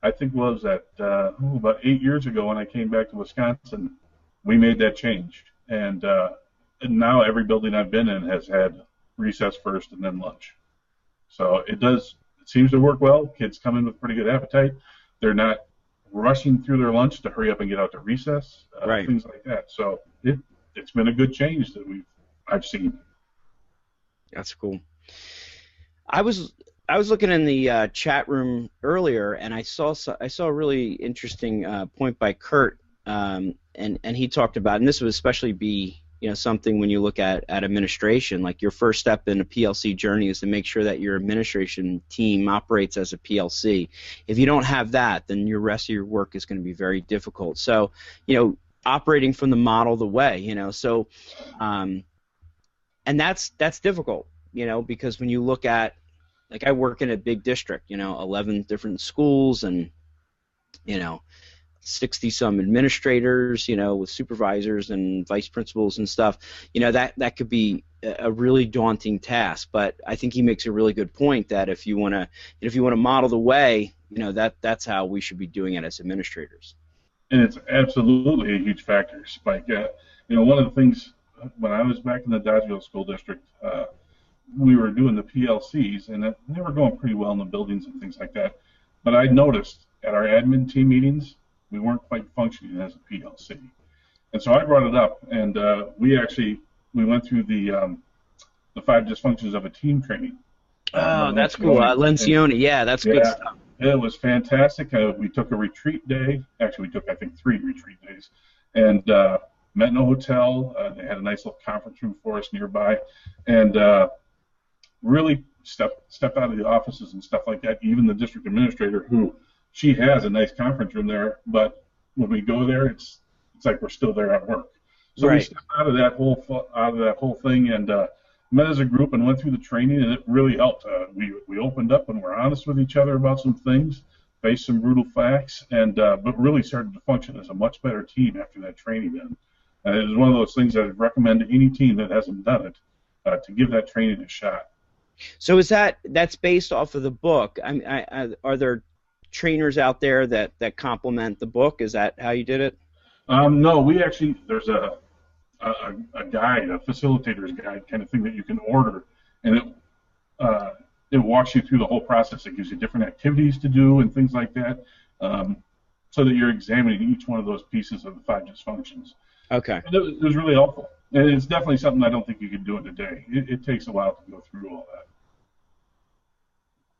S3: I think was that about 8 years ago when I came back to Wisconsin, we made that change, and now every building I've been in has had recess first and then lunch. So it seems to work well. Kids come in with pretty good appetite. They're not rushing through their lunch to hurry up and get out to recess,
S1: right.
S3: Things like that. So it's been a good change that I've seen.
S1: That's cool. I was looking in the chat room earlier, and I saw a really interesting point by Kurt, and he talked about, and this would especially be something when you look at administration, like your first step in a PLC journey is to make sure that your administration team operates as a PLC. If you don't have that, then your rest of your work is going to be very difficult. So, operating from the model the way, so, and that's difficult, because when you look at, like, I work in a big district, 11 different schools, and, 60-some administrators, with supervisors and vice principals and stuff. That could be a really daunting task. But I think he makes a really good point that if you want to model the way, that's how we should be doing it as administrators.
S3: And it's absolutely a huge factor, Spike. One of the things when I was back in the Dodgeville School District, we were doing the PLCs, and they were going pretty well in the buildings and things like that. But I noticed at our admin team meetings, we weren't quite functioning as a PLC. And so I brought it up, and we went through the 5 dysfunctions of a team training.
S1: Oh, that's cool. Lencioni, yeah, that's good stuff.
S3: It was fantastic. We took a retreat day. Actually, we took, I think, 3 retreat days. And met in a hotel. They had a nice little conference room for us nearby. And really stepped out of the offices and stuff like that. Even the district administrator, who she has a nice conference room there, but when we go there, it's like we're still there at work. So we stepped out of that whole thing and met as a group and went through the training, and it really helped. We opened up and were honest with each other about some things, faced some brutal facts, and but really started to function as a much better team after that training. And it was one of those things that I'd recommend to any team that hasn't done it to give that training a shot.
S1: So that's based off of the book? Are there trainers out there that complement the book? Is that how you did it?
S3: No, there's a guide, a facilitator's guide kind of thing that you can order, and it walks you through the whole process. It gives you different activities to do and things like that, so that you're examining each one of those pieces of the 5 dysfunctions.
S1: Okay.
S3: And it was really helpful, and it's definitely something I don't think you can do in a day. It takes a while to go through all that.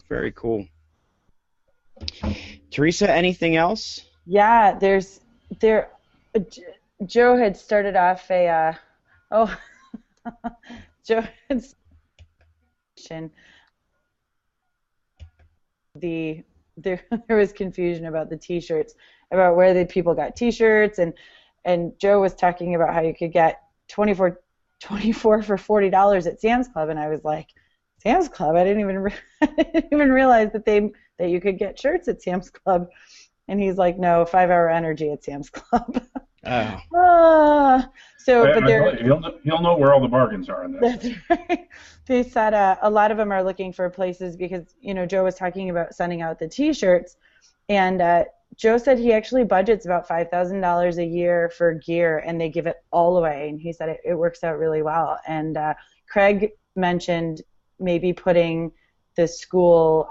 S1: Very cool. Teresa, anything else?
S2: Yeah, Joe had started off Joe had there was confusion about the T-shirts, about where the people got T-shirts, and Joe was talking about how you could get 24 for $40 at Sam's Club, and I was like, Sam's Club? I didn't even realize that you could get shirts at Sam's Club. And he's like, no, 5 Hour Energy at Sam's Club.
S1: Oh.
S3: He'll know where all the bargains are in that.
S2: That's right. They said a lot of them are looking for places because, Joe was talking about sending out the T-shirts, and Joe said he actually budgets about $5,000 a year for gear, and they give it all away. And he said it works out really well. And Craig mentioned maybe putting the school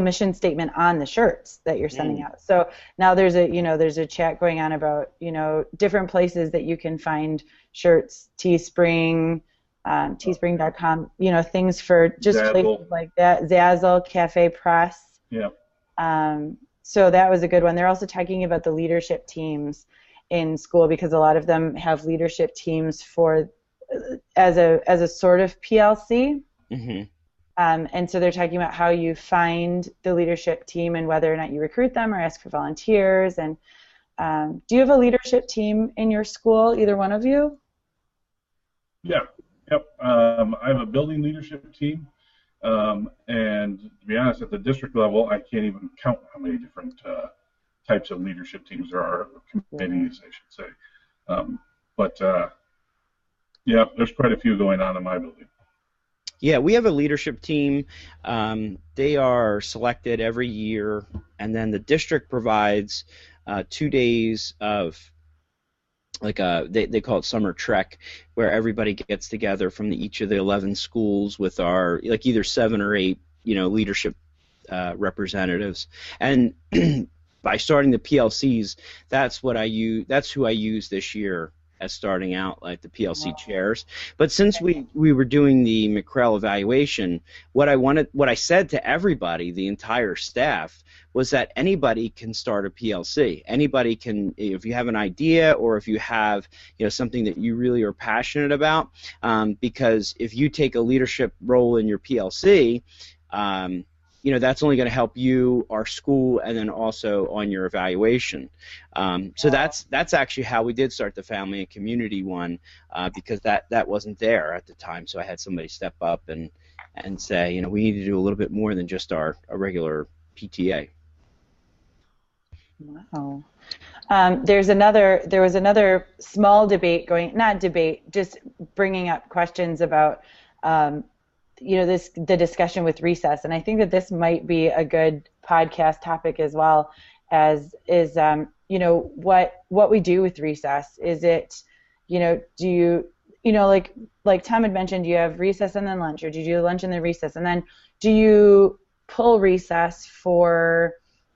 S2: mission statement on the shirts that you're sending out. So now there's a chat going on about different places that you can find shirts, Teespring, teespring.com, things for just
S3: Zazzle.
S2: Places like that, Zazzle, Cafe Press.
S3: Yeah.
S2: So that was a good one. They're also talking about the leadership teams in school, because a lot of them have leadership teams for as a sort of PLC.
S1: Mm-hmm.
S2: And so they're talking about how you find the leadership team and whether or not you recruit them or ask for volunteers. And do you have a leadership team in your school, either one of you?
S3: Yeah. Yep. I have a building leadership team, and to be honest, at the district level, I can't even count how many different types of leadership teams there are, committees, I should say. But yeah, there's quite a few going on in my building.
S1: Yeah, we have a leadership team. They are selected every year, and then the district provides 2 days of they call it summer trek, where everybody gets together from each of the 11 schools with our either 7 or 8 leadership representatives. And by starting the PLCs, that's who I use this year as starting out, like the PLC chairs. But since we were doing the McREL evaluation, what I said to everybody, the entire staff, was that anybody can start a PLC. Anybody can, if you have an idea or if you have something that you really are passionate about, because if you take a leadership role in your PLC, that's only going to help you, our school, and then also on your evaluation. So that's actually how we did start the family and community one, because that wasn't there at the time. So I had somebody step up and say, we need to do a little bit more than just our regular PTA.
S2: Wow. There was another small debate going, not debate, just bringing up questions about, the discussion with recess, and I think that this might be a good podcast topic as well, as is, what we do with recess. Is it, do you, like Tom had mentioned, you have recess and then lunch, or do you do lunch and then recess, and then do you pull recess for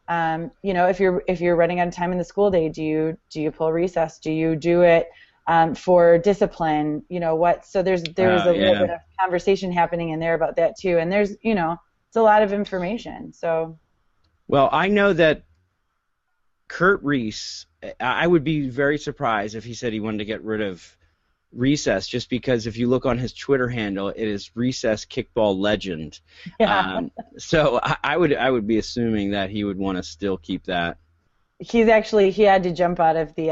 S2: if you're running out of time in the school day, do you pull recess? Do you do it for discipline? So there's a little bit of conversation happening in there about that too, and there's it's a lot of information. So,
S1: well, I know that Kurt Reese, I would be very surprised if he said he wanted to get rid of recess, just because if you look on his Twitter handle, it is Recess Kickball Legend.
S2: Yeah.
S1: So I would be assuming that he would want to still keep that.
S2: He had to jump out of the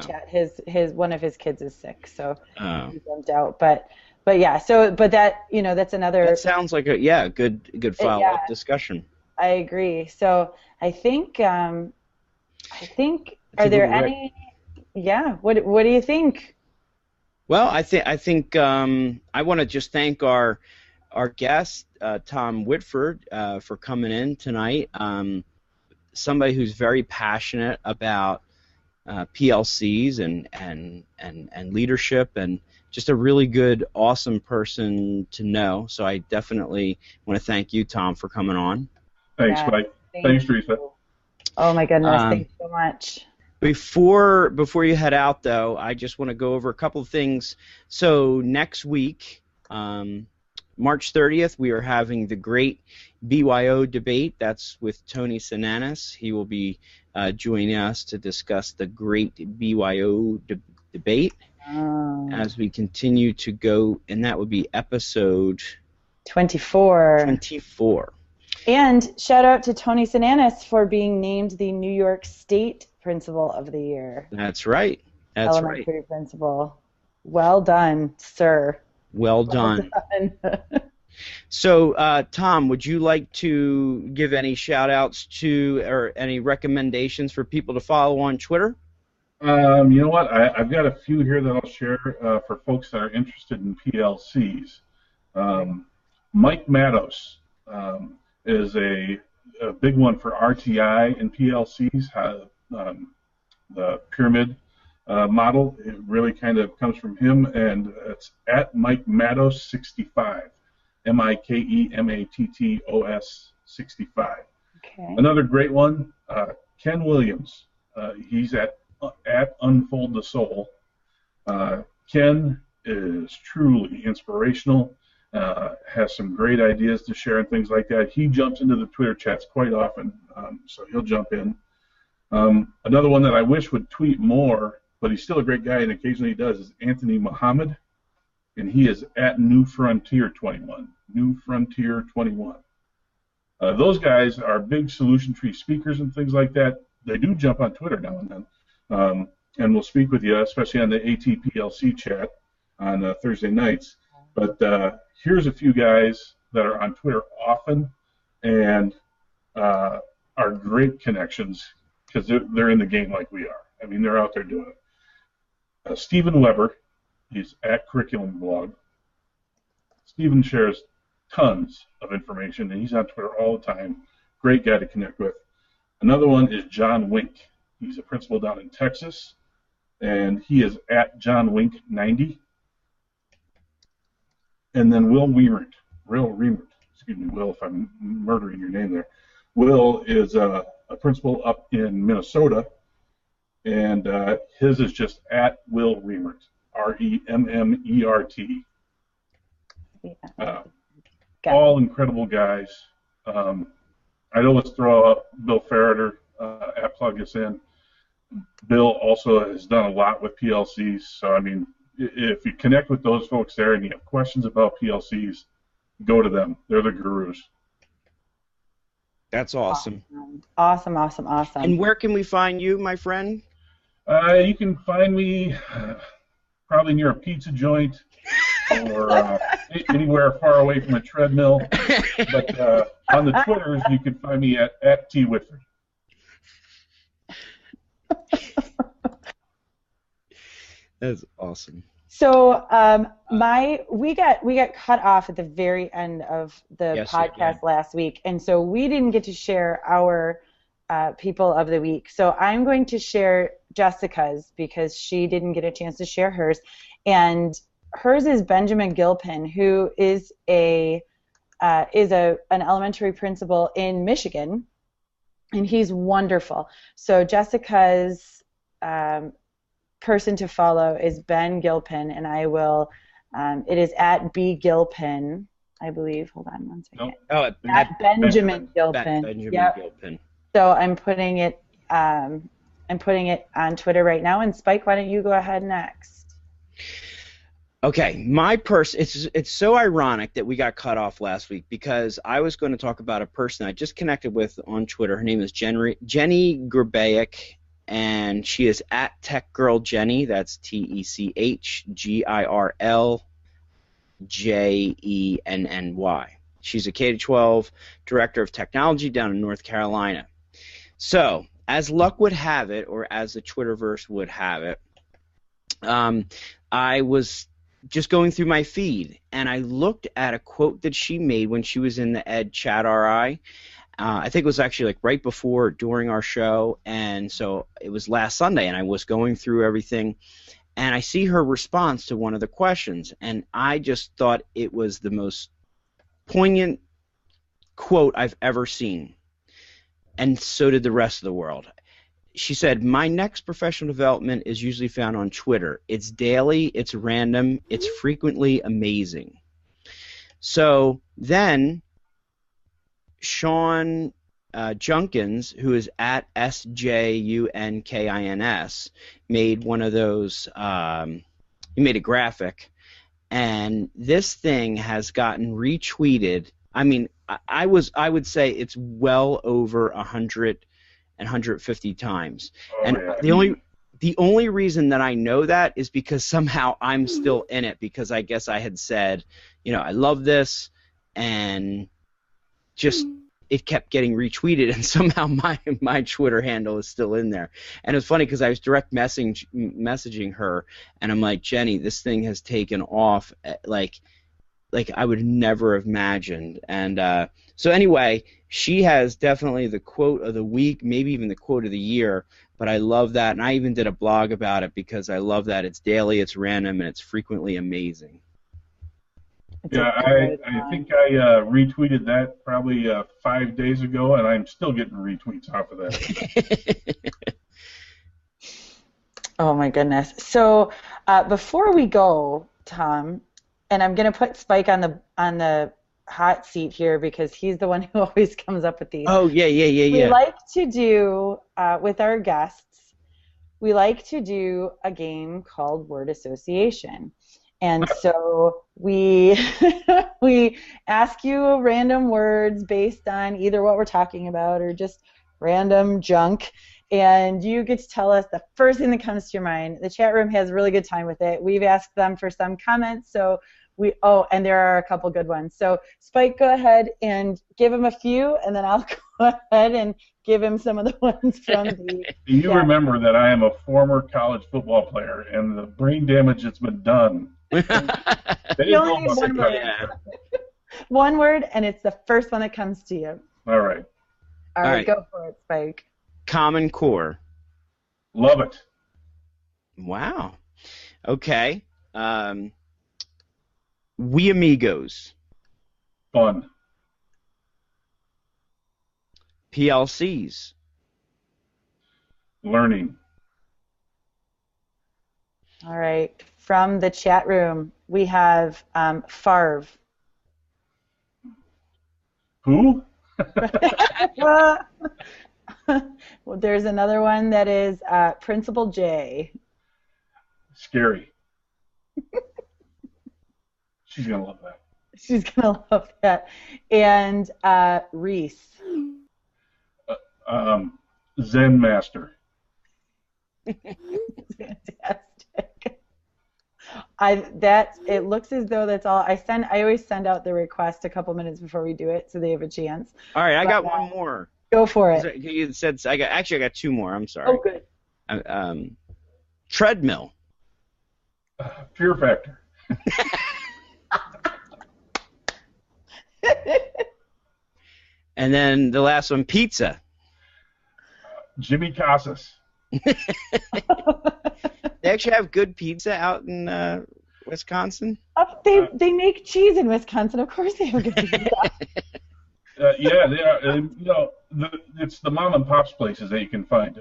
S2: chat. His one of his kids is sick, so he jumped out. But yeah, but that that's another.
S1: That sounds like a good follow-up discussion.
S2: I agree. So I think are there any? Yeah. What do you think?
S1: Well, I think I want to just thank our guest, Tom Whitford, for coming in tonight. Somebody who's very passionate about PLCs and leadership, and just a really good, awesome person to know. So I definitely want to thank you, Tom, for coming on.
S3: Thanks, Mike. Thanks, Teresa.
S2: Oh my goodness, thanks so much.
S1: Before you head out, though, I just want to go over a couple of things. So next week, March 30th, we are having the great BYO debate. That's with Tony Sinanis. He will be joining us to discuss the great BYO debate as we continue to go, and that would be episode
S2: 24.
S1: 24.
S2: And shout out to Tony Sinanis for being named the New York State Principal of the Year.
S1: That's right.
S2: Elementary principal. Well done, sir.
S1: Well done. So, Tom, would you like to give any shout-outs to or any recommendations for people to follow on Twitter?
S3: You know what? I've got a few here that I'll share for folks that are interested in PLCs. Mike Matos is a big one for RTI and PLCs. The pyramid model, it really kind of comes from him, and it's at Mike Matos 65, MikeMattos 65.
S2: Okay.
S3: Another great one, Ken Williams. He's at Unfold the Soul. Ken is truly inspirational. Has some great ideas to share and things like that. He jumps into the Twitter chats quite often, so he'll jump in. Another one that I wish would tweet more, but he's still a great guy and occasionally he does, is Anthony Muhammad, and he is at New Frontier 21. New Frontier 21. Those guys are big solution tree speakers and things like that. They do jump on Twitter now and then, and will speak with you, especially on the ATPLC chat on Thursday nights. But here's a few guys that are on Twitter often and are great connections because they're in the game like we are. I mean, they're out there doing it. Stephen Weber, he's at Curriculum Blog. Stephen shares tons of information, and he's on Twitter all the time. Great guy to connect with. Another one is John Wink. He's a principal down in Texas, and he is at John Wink 90. And then Will Reimert. Excuse me, Will, if I'm murdering your name there. Will is a principal up in Minnesota, and his is just at Will Reimert, Remmert. All incredible guys. I'd always throw up Bill Ferreter at Plug Us In. Bill also has done a lot with PLCs, so I mean, if you connect with those folks there and you have questions about PLCs, go to them. They're the gurus.
S1: That's awesome.
S2: Awesome.
S1: And where can we find you, my friend?
S3: You can find me probably near a pizza joint or anywhere far away from a treadmill. But on the Twitters, you can find me at T. Whitford.
S1: That's awesome.
S2: So we got cut off at the very end of the podcast last week, and so we didn't get to share our people of the week. So I'm going to share Jessica's because she didn't get a chance to share hers, and hers is Benjamin Gilpin, who is an elementary principal in Michigan, and he's wonderful. So Jessica's person to follow is Ben Gilpin, and I will. It is at B Gilpin, I believe. Hold on one second.
S1: Nope. Oh,
S2: at Benjamin Gilpin.
S1: Benjamin Gilpin.
S2: So I'm putting it. I'm putting it on Twitter right now. And Spike, why don't you go ahead next?
S1: Okay, my person. It's so ironic that we got cut off last week because I was going to talk about a person I just connected with on Twitter. Her name is Jenny Gerbaik. And she is at TechGirlJenny. That's TechGirlJenny. She's a K-12 director of technology down in North Carolina. So, as luck would have it, or as the Twitterverse would have it, I was just going through my feed, and I looked at a quote that she made when she was in the Ed Chat RI. I think it was actually like right before or during our show, and so it was last Sunday, and I was going through everything, and I see her response to one of the questions, and I just thought it was the most poignant quote I've ever seen, and so did the rest of the world. She said, "My next professional development is usually found on Twitter. It's daily, it's random, it's frequently amazing." So then Sean Junkins, who is at SJUNKINS, made one of those. He made a graphic, and this thing has gotten retweeted. I mean, I would say it's well over 100 and 150 times.
S3: Oh,
S1: and
S3: yeah.
S1: the only reason that I know that is because somehow I'm still in it, because I guess I had said, I love this, and just it kept getting retweeted, and somehow my Twitter handle is still in there. And it's funny because I was direct messaging her, and I'm like, Jenny, this thing has taken off like I would never have imagined. And so anyway, she has definitely the quote of the week, maybe even the quote of the year. But I love that, and I even did a blog about it because I love that it's daily, it's random, and it's frequently amazing.
S3: Yeah, I think I retweeted that probably 5 days ago, and I'm still getting retweets off of that.
S2: Oh my goodness! So before we go, Tom, and I'm going to put Spike on the hot seat here because he's the one who always comes up with these.
S1: Oh yeah.
S2: We like to do with our guests. We like to do a game called word association. And so we ask you random words based on either what we're talking about or just random junk, and you get to tell us the first thing that comes to your mind. The chat room has a really good time with it. We've asked them for some comments, so and there are a couple good ones. So Spike, go ahead and give him a few, and then I'll go ahead and give him some of the ones from the
S3: You remember that I am a former college football player, and the brain damage that's been done.
S2: You only need one word. One word, and it's the first one that comes to you.
S3: All right.
S2: All right, go for it, Spike.
S1: Common Core.
S3: Love it.
S1: Wow. Okay. We Amigos.
S3: Fun.
S1: PLCs.
S3: Learning.
S2: All right. From the chat room, we have Farv.
S3: Who?
S2: Well, there's another one that is Principal J.
S3: Scary. She's going to love that.
S2: She's going to love that. And Reese.
S3: Zen Master.
S2: Fantastic. It looks as though that's all. I always send out the request a couple minutes before we do it, so they have a chance.
S1: All right, I got one more.
S2: Go for it.
S1: You said I got two more. I'm sorry.
S2: Oh, good.
S1: Treadmill.
S3: Fear Factor.
S1: And then the last one, pizza.
S3: Jimmy Casas.
S1: They actually have good pizza out in Wisconsin.
S2: They make cheese in Wisconsin. Of course they have good pizza.
S3: Yeah, they are. It's the mom and pops places that you can find.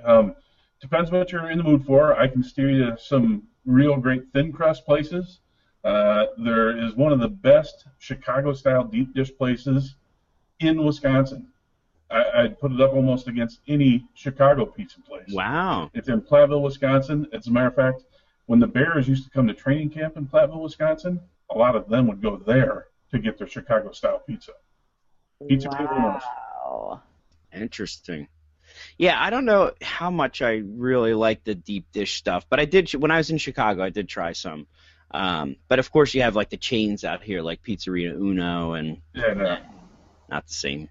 S3: Depends what you're in the mood for. I can steer you to some real great thin crust places. There is one of the best Chicago-style deep dish places in Wisconsin. I'd put it up almost against any Chicago pizza place.
S1: Wow.
S3: It's in Platteville, Wisconsin. As a matter of fact, when the Bears used to come to training camp in Platteville, Wisconsin, a lot of them would go there to get their Chicago-style pizza. Pizza Enormous.
S2: Wow.
S1: Interesting. Yeah, I don't know how much I really like the deep dish stuff, but I did when I was in Chicago. I did try some. But of course, you have like the chains out here, like Pizzeria Uno, and not the same.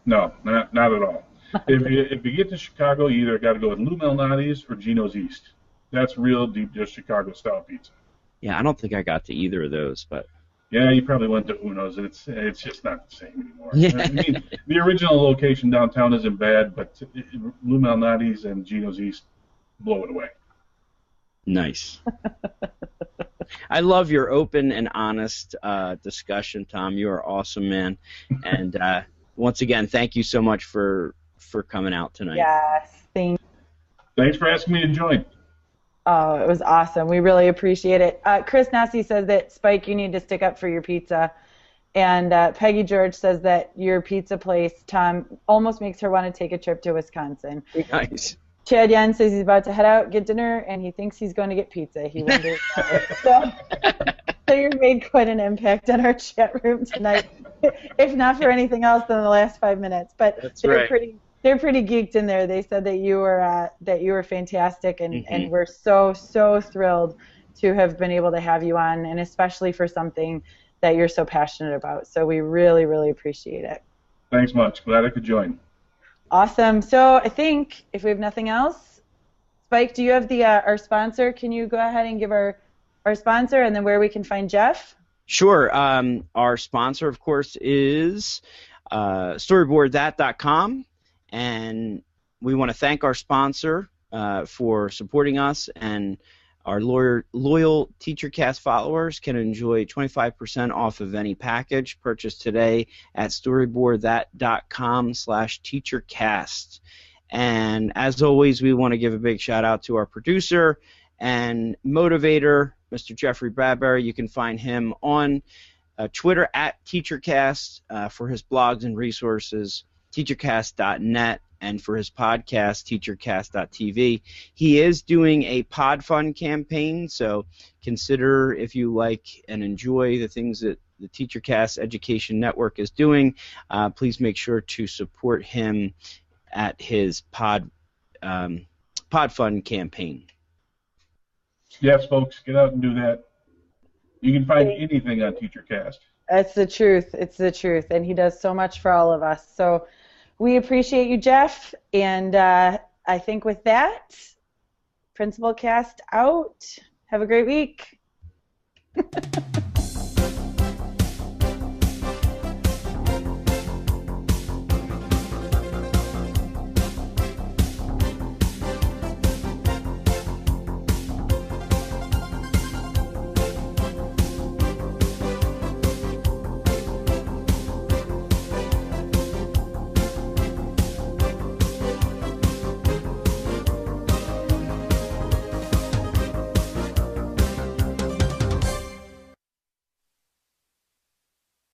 S3: No, not at all. If you get to Chicago, you either got to go with Lou Malnati's or Gino's East. That's real deep dish Chicago style pizza.
S1: Yeah, I don't think I got to either of those, but
S3: yeah, you probably went to Uno's. It's just not the same anymore.
S1: Yeah.
S3: I mean, the original location downtown isn't bad, but Lou Malnati's and Gino's East blow it away.
S1: Nice. I love your open and honest discussion, Tom. You are awesome, man. And once again, thank you so much for coming out tonight.
S2: Yes,
S3: Thanks for asking me to join.
S2: Oh, it was awesome. We really appreciate it. Chris Nassi says that, Spike, you need to stick up for your pizza. And Peggy George says that your pizza place, Tom, almost makes her want to take a trip to Wisconsin.
S1: Nice.
S2: Chad Yan says he's about to head out, get dinner, and he thinks he's going to get pizza. He wonders why. So you've made quite an impact on our chat room tonight, if not for anything else than the last 5 minutes. But
S1: That's
S2: they're
S1: right.
S2: they're pretty geeked in there. They said that you were fantastic, and we're so thrilled to have been able to have you on, and especially for something that you're so passionate about. So we really, really appreciate it.
S3: Thanks much. Glad I could join.
S2: Awesome. So I think if we have nothing else, Spike, do you have the our sponsor? Can you go ahead and give our sponsor and then where we can find Jeff?
S1: Sure. Our sponsor, of course, is StoryboardThat.com, and we want to thank our sponsor for supporting us, and our loyal TeacherCast followers can enjoy 25% off of any package purchased today at StoryboardThat.com/TeacherCast. And as always, we want to give a big shout out to our producer and motivator, Mr. Jeffrey Bradbury. You can find him on Twitter at TeacherCast for his blogs and resources, teachercast.net, and for his podcast, teachercast.tv. He is doing a PodFund campaign, so consider, if you like and enjoy the things that the TeacherCast Education Network is doing, please make sure to support him at his PodFund campaign.
S3: Yes, folks, get out and do that. You can find anything on TeacherCast.
S2: That's the truth. It's the truth, and he does so much for all of us. So we appreciate you, Jeff, and I think with that, Principal Cast out. Have a great week.